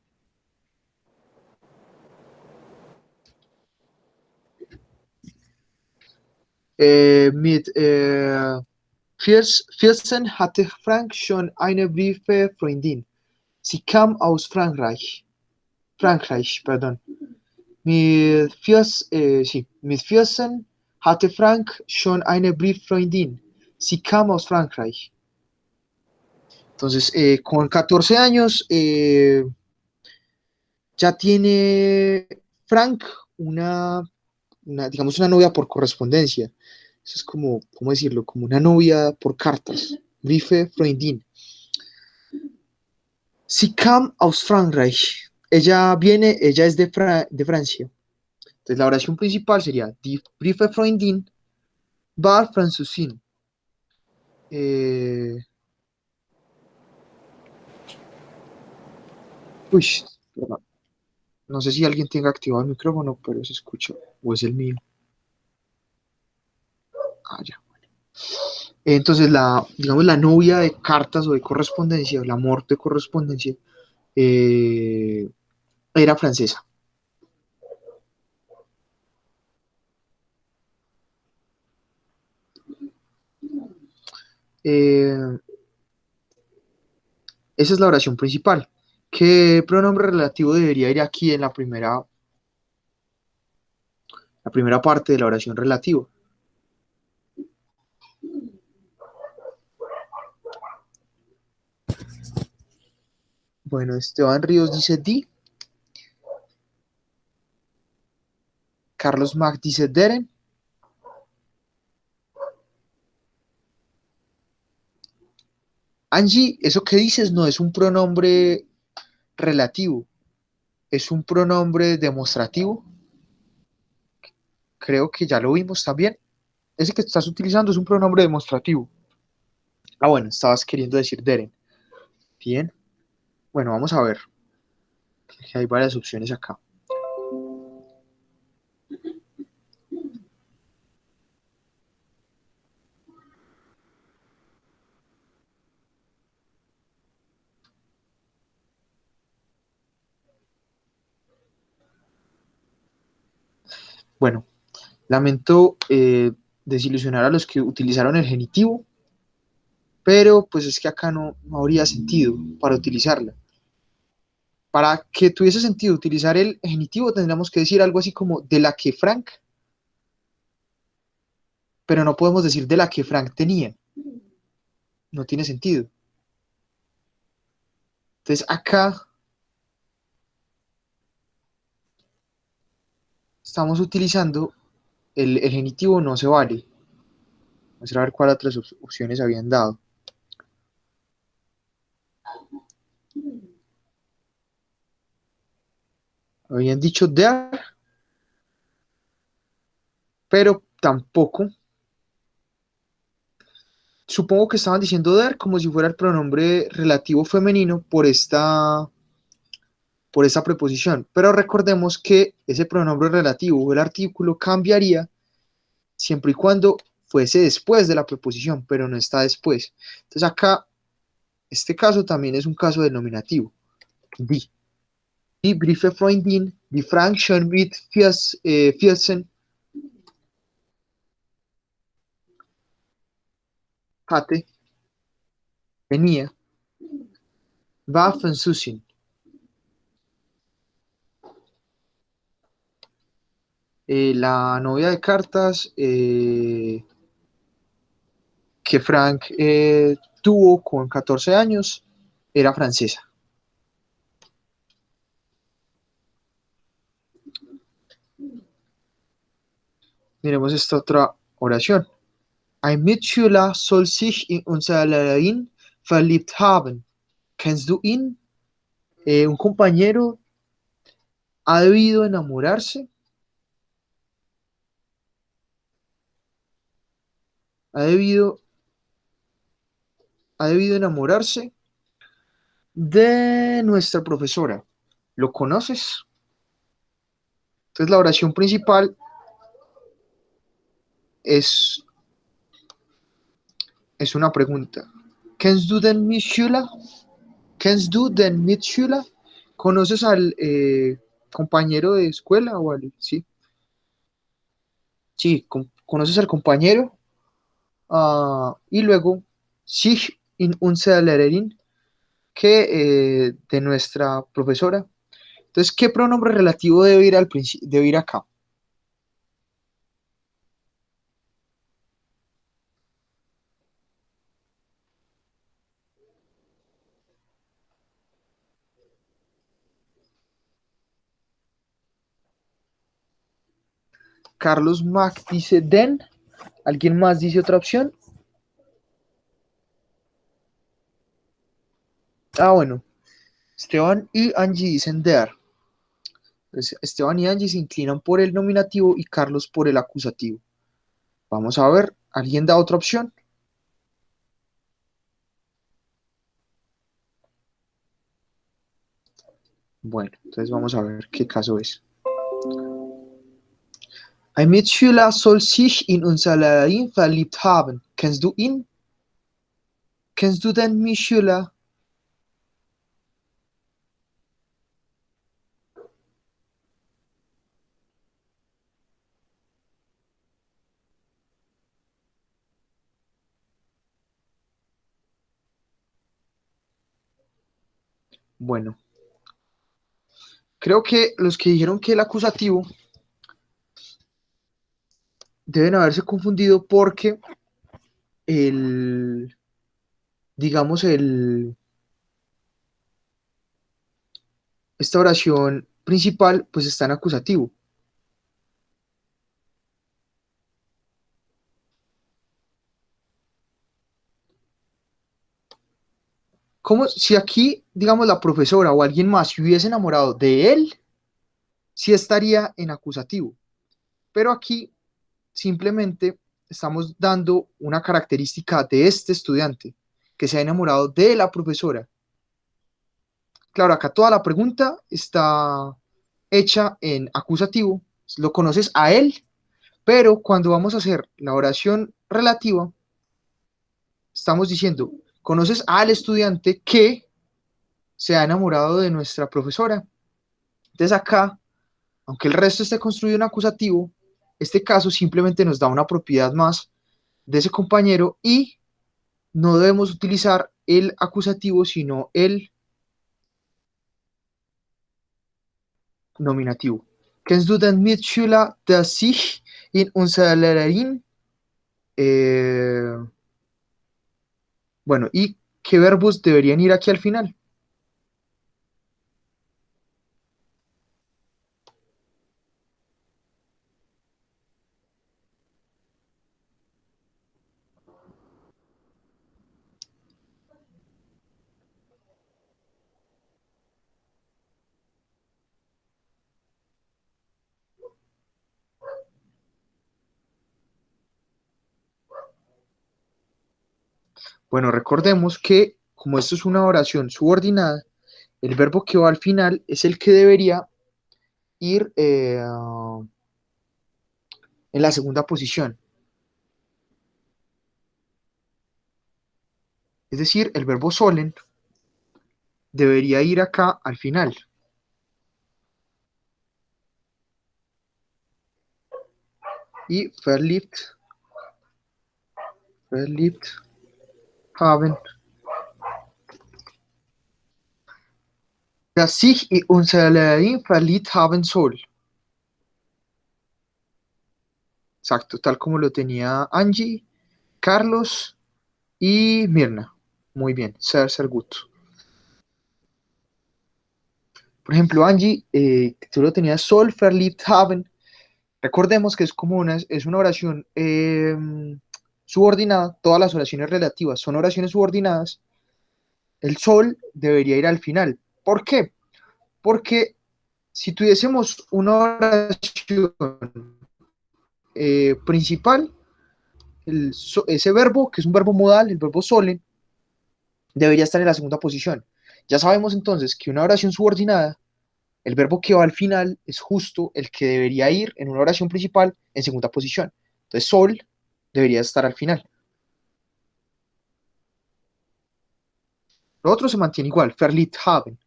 Mit 14 hatte Frank schon eine briefe Freundin. Sie kam aus Frankreich. Frankreich, perdón. Mit 14 hatte Frank schon eine Brieffreundin. Sie kam aus Frankreich. Entonces, con 14 años ya tiene Frank digamos, una novia por correspondencia. Eso es como, ¿cómo decirlo? Como una novia por cartas. Briefe Freundin. Sie kam aus Frankreich. Ella es de Francia. Entonces la oración principal sería Die Briefe Freundin war Französin. Eh, uy, perdón. No sé si alguien tenga activado el micrófono, pero se escucha. O es el mío. Ah, ya. Entonces, digamos, la novia de cartas o de correspondencia, el amor de correspondencia, eh, era francesa. Eh, Esa es la oración principal. ¿Qué pronombre relativo debería ir aquí en la primera parte de la oración relativa? Bueno, Esteban Ríos dice di, Carlos Mac dice deren, Angie, eso que dices no es un pronombre relativo, es un pronombre demostrativo. Creo que ya lo vimos también. Ese que estás utilizando es un pronombre demostrativo. Ah, bueno, estabas queriendo decir deren. Bien. Bueno, vamos a ver. Que hay varias opciones acá. Bueno, lamento desilusionar a los que utilizaron el genitivo, pero pues es que acá no habría sentido para utilizarla. Para que tuviese sentido utilizar el genitivo tendríamos que decir algo así como de la que Frank, pero no podemos decir de la que Frank tenía. No tiene sentido. Entonces acá estamos utilizando el genitivo, no se vale. Vamos a ver cuáles otras opciones habían dado. Habían dicho there, pero tampoco. Supongo que estaban diciendo there como si fuera el pronombre relativo femenino por esta preposición. Pero recordemos que ese pronombre relativo o el artículo cambiaría siempre y cuando fuese después de la preposición, pero no está después. Entonces acá, este caso también es un caso denominativo. Die. Die Briefe Freundin Die Frank schon mit 14 hatte, venía, Waffen suchen. La novia de cartas que Frank tuvo con 14 años era francesa. Miremos esta otra oración. Ein Mitschüler soll sich in unsere Lehrerin verliebt haben. Kennst du ihn? Un compañero ha debido enamorarse. Ha debido enamorarse de nuestra profesora. ¿Lo conoces? Entonces la oración principal es una pregunta. Kennst du den Mitschüler? Kennst du den Mitschüler? ¿Conoces al compañero de escuela o al sí? Sí, conoces al compañero. Y luego sich in unserer Lehrerin, que de nuestra profesora. Entonces, ¿qué pronombre relativo debe ir al principio, debe ir acá? Carlos Mac dice den. ¿Alguien más dice otra opción? Bueno. Esteban y Angie dicen der. Entonces, Esteban y Angie se inclinan por el nominativo y Carlos por el acusativo. Vamos a ver, ¿alguien da otra opción? Bueno, entonces vamos a ver qué caso es. Ein Mitschüler soll sich in unsere Lehrerin verliebt haben. Kennst du ihn? Kennst du den Mitschüler? Bueno, creo que los que dijeron que el acusativo deben haberse confundido porque digamos, esta oración principal pues está en acusativo. Como si aquí, digamos, la profesora o alguien más se hubiese enamorado de él, sí estaría en acusativo. Pero aquí simplemente estamos dando una característica de este estudiante que se ha enamorado de la profesora. Claro, acá toda la pregunta está hecha en acusativo, lo conoces a él, pero cuando vamos a hacer la oración relativa, estamos diciendo, conoces al estudiante que se ha enamorado de nuestra profesora. Entonces acá, aunque el resto esté construido en acusativo, este caso simplemente nos da una propiedad más de ese compañero y no debemos utilizar el acusativo, sino el nominativo. Kennst du den Mitschüler, der sich in unserer Lehrerin? Bueno, ¿y qué verbos deberían ir aquí al final? Bueno, recordemos que como esto es una oración subordinada, el verbo que va al final es el que debería ir en la segunda posición. Es decir, el verbo sollen debería ir acá al final. y verliebt haben, dass sich in unser Leben verliebt haben soll. Exacto, tal como lo tenía Angie, Carlos y Mirna. Muy bien, sehr gut. Por ejemplo, Angie, tú lo tenías soll verliebt haben. Recordemos que es una oración subordinada. Todas las oraciones relativas son oraciones subordinadas. El sol debería ir al final. ¿Por qué? Porque si tuviésemos una oración principal, ese verbo, que es un verbo modal, el verbo sole, debería estar en la segunda posición. Ya sabemos entonces que una oración subordinada, el verbo que va al final es justo el que debería ir en una oración principal en segunda posición. Entonces, sol debería estar al final. Lo otro se mantiene igual, verliebt haben.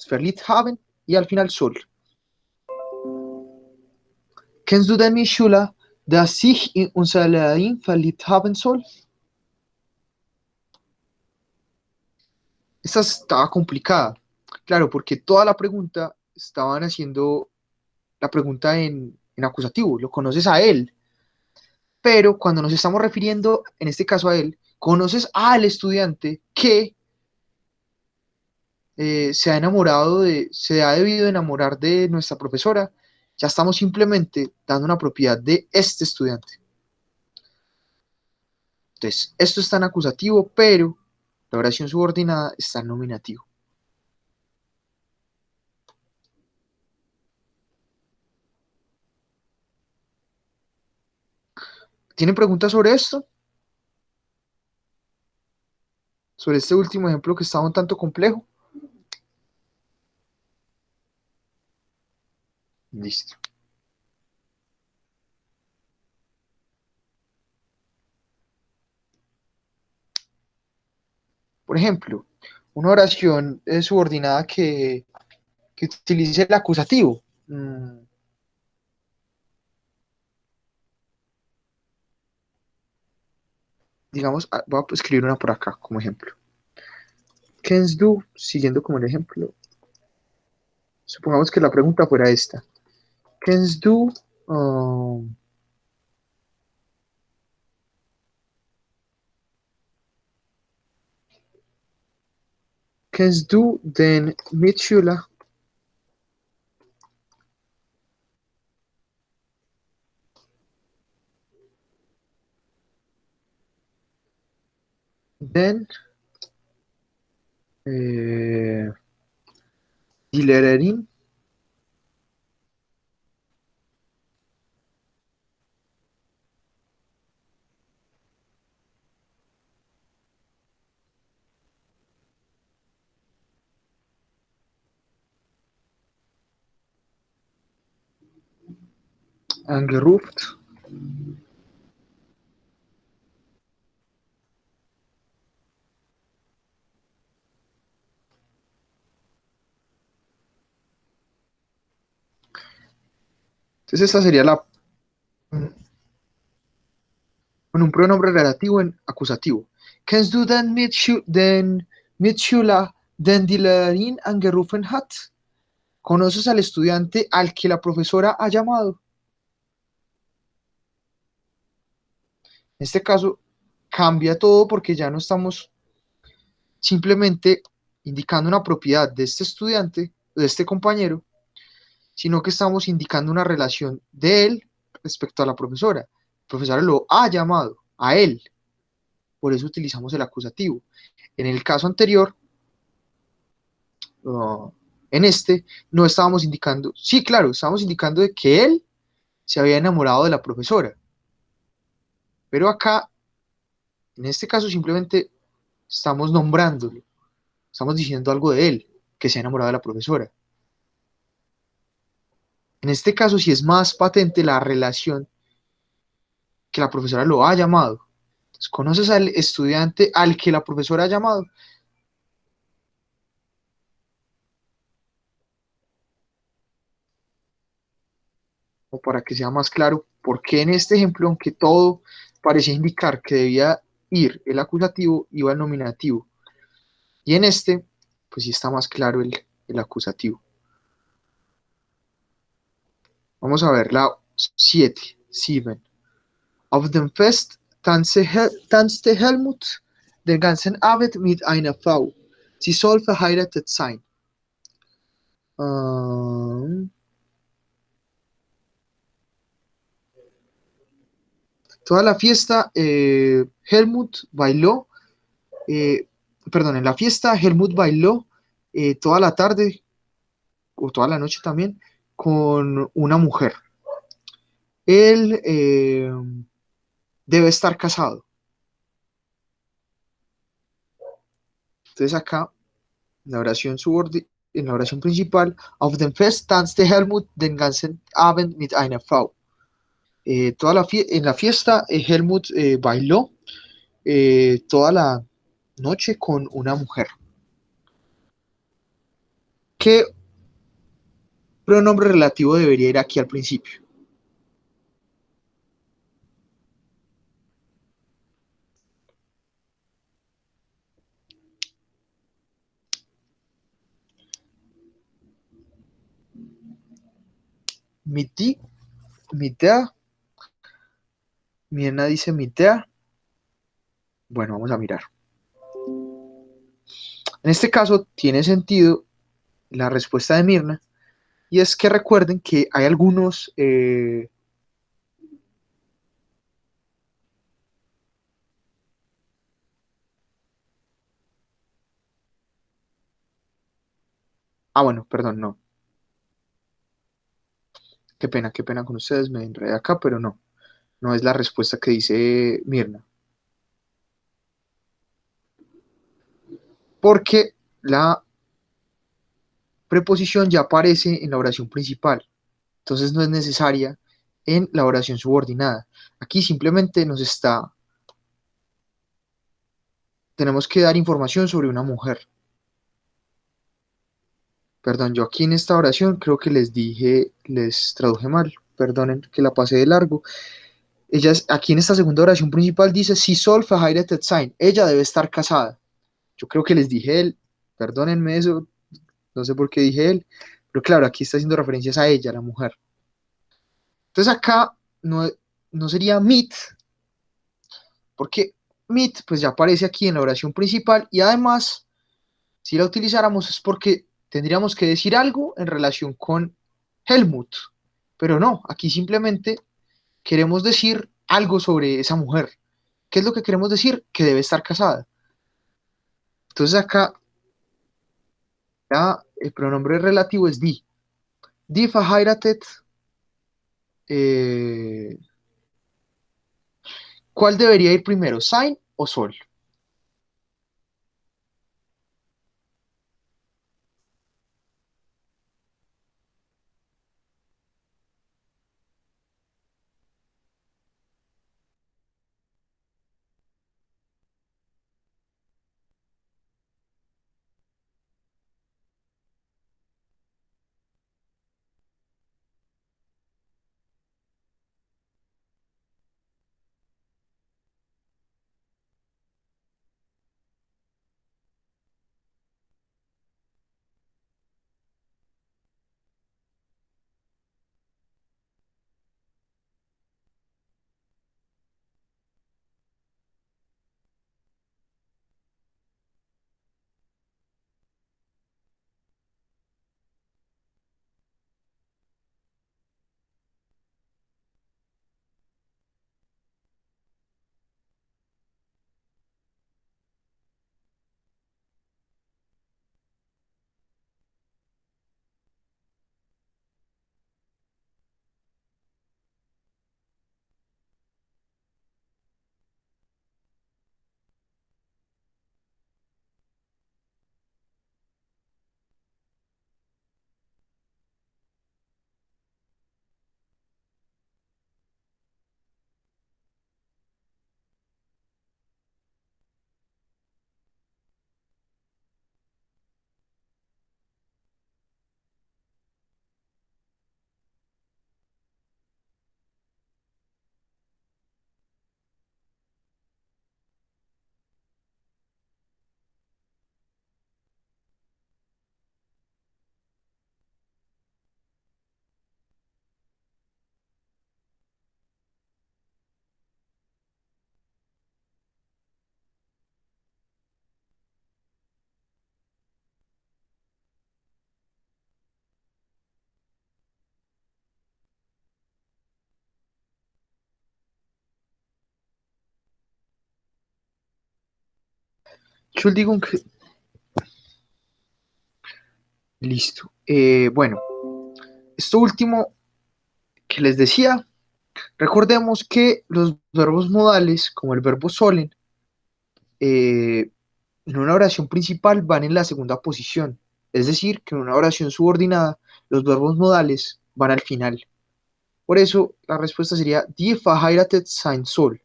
Verliebt haben y al final sol. Kennst du denn mich, Schüler, dass sich in unser Lehrerin verliebt haben soll? Esta estaba complicada, claro, porque toda la pregunta estaban haciendo la pregunta en acusativo, lo conoces a él, pero cuando nos estamos refiriendo, en este caso a él, conoces al estudiante que se ha debido enamorar de nuestra profesora, ya estamos simplemente dando una propiedad de este estudiante. Entonces, esto está en acusativo, pero la oración subordinada está en nominativo. ¿Tienen preguntas sobre esto? Sobre este último ejemplo que estaba un tanto complejo. Listo. Por ejemplo, una oración subordinada que utilice el acusativo. Digamos, voy a escribir una por acá como ejemplo. Kennst du, siguiendo como el ejemplo, supongamos que la pregunta fuera esta. Kennst du kennst du den Mitschüler den die Lehrerin angerufen? Entonces esta sería con un pronombre relativo en acusativo. Kennst du den Mitschüler, den die Lehrerin angerufen hat? ¿Conoces al estudiante al que la profesora ha llamado? En este caso, cambia todo porque ya no estamos simplemente indicando una propiedad de este estudiante, de este compañero, sino que estamos indicando una relación de él respecto a la profesora. La profesora lo ha llamado a él, por eso utilizamos el acusativo. En el caso anterior, en este, no estábamos indicando, sí, claro, estábamos indicando de que él se había enamorado de la profesora, pero acá, en este caso, simplemente estamos nombrándolo, estamos diciendo algo de él, que se ha enamorado de la profesora. En este caso, sí es más patente la relación que la profesora lo ha llamado. Entonces, ¿conoces al estudiante al que la profesora ha llamado? O para que sea más claro, Porque en este ejemplo, aunque todo parecía indicar que debía ir el acusativo, iba el nominativo. Y en este, pues sí está más claro el acusativo. Vamos a ver la 7, 7. Auf dem Fest tanzte Helmut den ganzen Abend mit einer Frau. Sie soll verheiratet sein. Ähm, Toda la fiesta, Helmut bailó, eh, perdón, en la fiesta Helmut bailó toda la tarde o toda la noche también con una mujer. Él debe estar casado. Entonces acá, en la oración principal, auf dem Fest tanzte Helmut den ganzen Abend mit einer Frau. En la fiesta, Helmut bailó toda la noche con una mujer. ¿Qué pronombre relativo debería ir aquí al principio? Mit die, mit der, Mirna dice mit der. Bueno, vamos a mirar. En este caso tiene sentido la respuesta de Mirna, y es que recuerden que hay algunos bueno, perdón, no. Qué pena con ustedes, me enredé acá, pero no, no es la respuesta que dice Mirna, porque la preposición ya aparece en la oración principal, entonces no es necesaria en la oración subordinada. Aquí simplemente tenemos que dar información sobre una mujer. Perdón, yo aquí en esta oración creo que les traduje mal, perdonen que la pasé de largo. Aquí en esta segunda oración principal dice, si soll verheiratet sein, ella debe estar casada. Yo creo que les dije él, perdónenme eso, no sé por qué dije él, pero claro, aquí está haciendo referencias a ella, la mujer. Entonces acá no sería mit, porque mit pues ya aparece aquí en la oración principal y además, si la utilizáramos es porque tendríamos que decir algo en relación con Helmut, pero no, aquí simplemente queremos decir algo sobre esa mujer. ¿Qué es lo que queremos decir? Que debe estar casada. Entonces acá ya el pronombre relativo es die. Die verheiratet. eh, ¿Cuál debería ir primero, sein o soll? Entschuldigung. Listo. Bueno, esto último que les decía, recordemos que los verbos modales, como el verbo sollen, eh, en una oración principal van en la segunda posición. Es decir, que en una oración subordinada, los verbos modales van al final. Por eso, la respuesta sería Die verheiratet sein soll.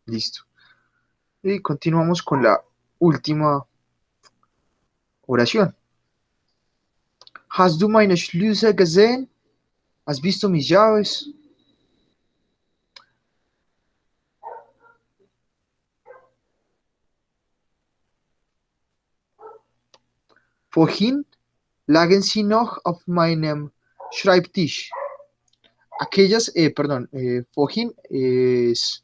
Listo. Y continuamos con la última oración. Hast du meine Schlüssel gesehen? ¿Has visto mis llaves? Vorhin lagen sie noch auf meinem Schreibtisch. Aquellas, perdón, vorhin es,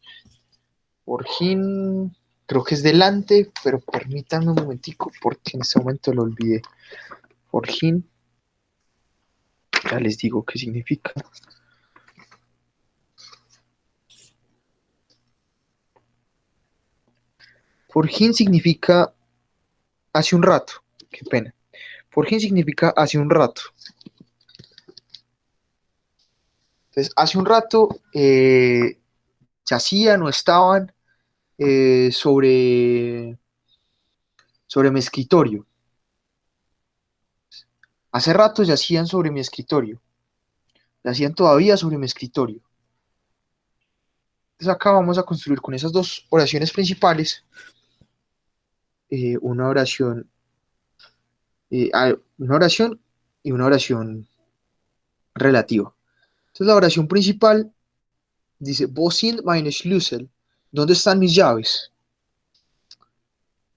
vorhin creo que es delante, pero permítanme un momentico porque en este momento lo olvidé. Vorhin, ya les digo qué significa. Vorhin significa hace un rato, qué pena. Vorhin significa hace un rato. Entonces, hace un rato yacían o estaban sobre mi escritorio. Hace rato yacían sobre mi escritorio. Yacían todavía sobre mi escritorio. Entonces acá vamos a construir con esas dos oraciones principales una oración y una oración relativa. Entonces la oración principal dice, Wo sind meine Schlüssel? ¿Dónde están mis llaves?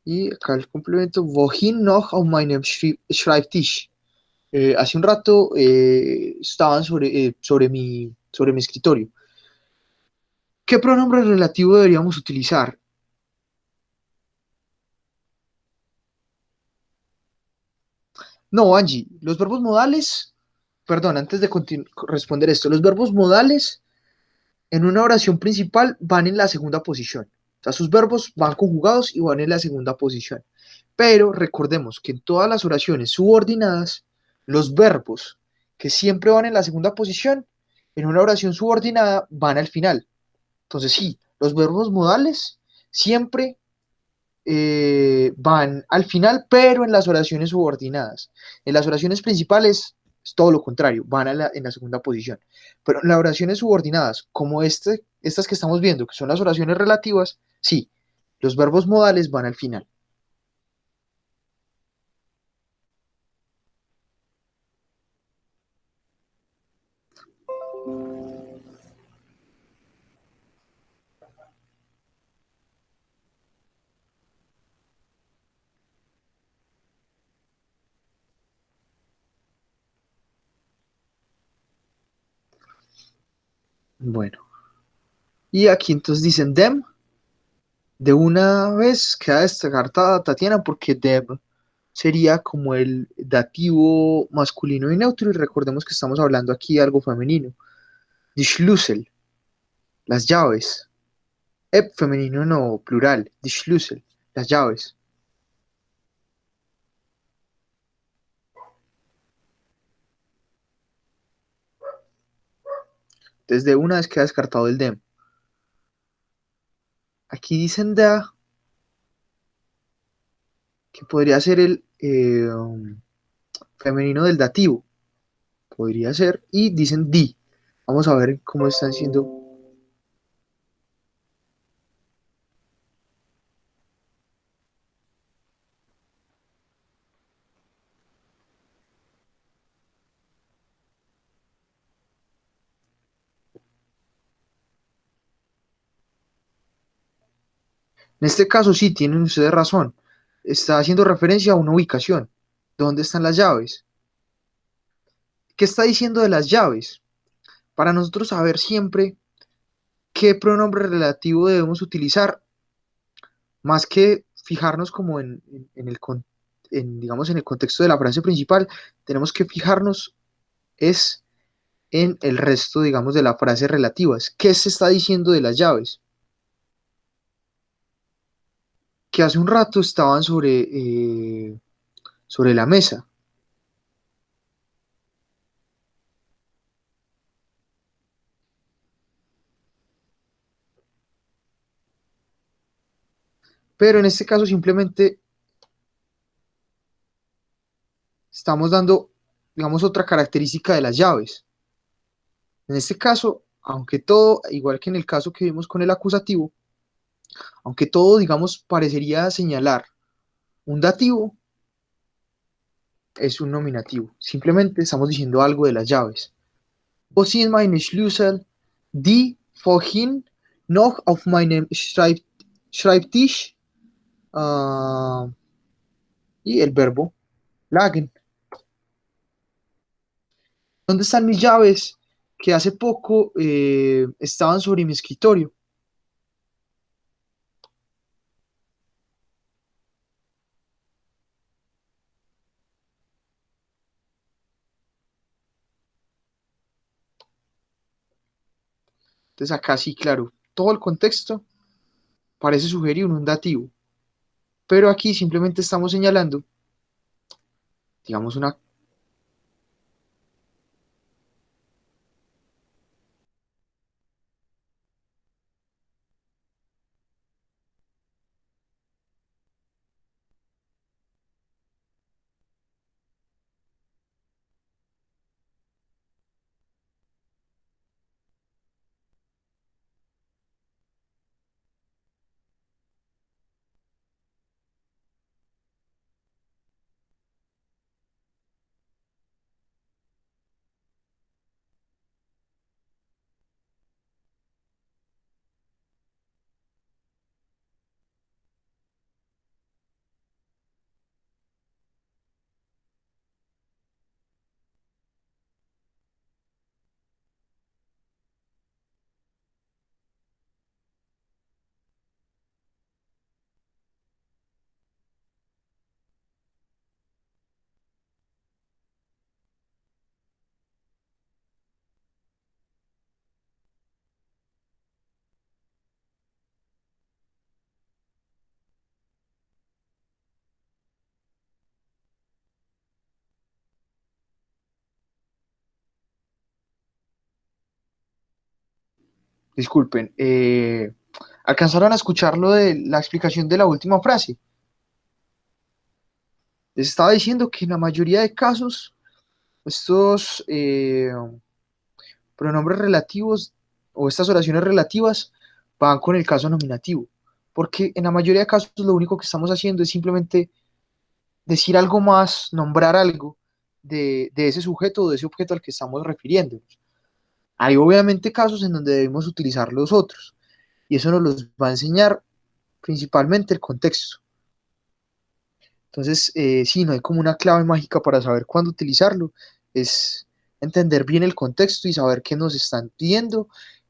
Y acá el complemento, Wohin noch auf meinem Schreibtisch? Hace un rato estaban sobre mi escritorio. ¿Qué pronombre relativo deberíamos utilizar? No, Angie, los verbos modales, perdón, antes de responder esto, los verbos modales en una oración principal van en la segunda posición. O sea, sus verbos van conjugados y van en la segunda posición. Pero recordemos que en todas las oraciones subordinadas, los verbos que siempre van en la segunda posición, en una oración subordinada van al final. Entonces sí, los verbos modales siempre van al final, pero en las oraciones subordinadas. En las oraciones principales es todo lo contrario, van en la segunda posición. Pero en las oraciones subordinadas, como estas que estamos viendo, que son las oraciones relativas, sí, los verbos modales van al final. Bueno, y aquí entonces dicen them. De una vez queda descartada Tatiana porque them sería como el dativo masculino y neutro, y recordemos que estamos hablando aquí de algo femenino. Die Schlüssel, las llaves. Femenino no, plural. Die Schlüssel, las llaves. Desde una vez queda descartado el dem. Aquí dicen da, que podría ser el femenino del dativo. Podría ser. Y dicen di. Vamos a ver cómo están siendo. En este caso sí, tienen ustedes razón. Está haciendo referencia a una ubicación. ¿Dónde están las llaves? ¿Qué está diciendo de las llaves? Para nosotros saber siempre qué pronombre relativo debemos utilizar, más que fijarnos como en el contexto digamos, en el contexto de la frase principal, tenemos que fijarnos es en el resto, digamos, de las frases relativas. ¿Qué se está diciendo de las llaves? Que hace un rato estaban sobre la mesa. Pero en este caso simplemente estamos dando, digamos, otra característica de las llaves. En este caso, aunque todo, igual que en el caso que vimos con el acusativo, aunque todo, digamos, parecería señalar un dativo, es un nominativo. Simplemente estamos diciendo algo de las llaves. Wo sind meine Schlüssel? Die vorhin noch auf meinem Schreibtisch. Ah, y el verbo lagen. ¿Dónde están mis llaves? Que hace poco estaban sobre mi escritorio. Entonces acá sí, claro, todo el contexto parece sugerir un dativo, pero aquí simplemente estamos señalando, digamos, una... Disculpen, ¿alcanzaron a escuchar lo de la explicación de la última frase? Les estaba diciendo que en la mayoría de casos, estos pronombres relativos o estas oraciones relativas van con el caso nominativo, porque en la mayoría de casos lo único que estamos haciendo es simplemente decir algo más, nombrar algo de ese sujeto o de ese objeto al que estamos refiriéndonos. Hay obviamente casos en donde debemos utilizar los otros, y eso nos los va a enseñar principalmente el contexto. Entonces, sí, no hay como una clave mágica para saber cuándo utilizarlo, es entender bien el contexto y saber qué nos están pidiendo,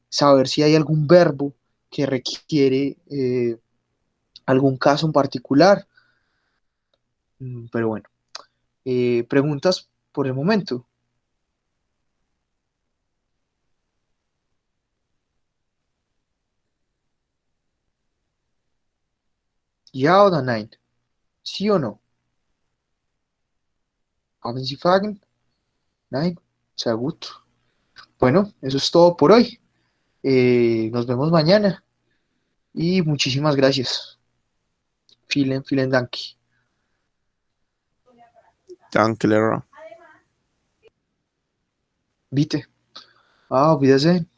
saber si hay algún verbo que requiere algún caso en particular. Pero bueno, preguntas por el momento. ¿Ya o nein? ¿Sí o no? ¿Haben Sie Fragen? Nein. Sehr gut. Bueno, eso es todo por hoy. Nos vemos mañana y muchísimas gracias. Vielen, vielen Dank. Danke, Lehrer. Bitte. Auf Wiedersehen.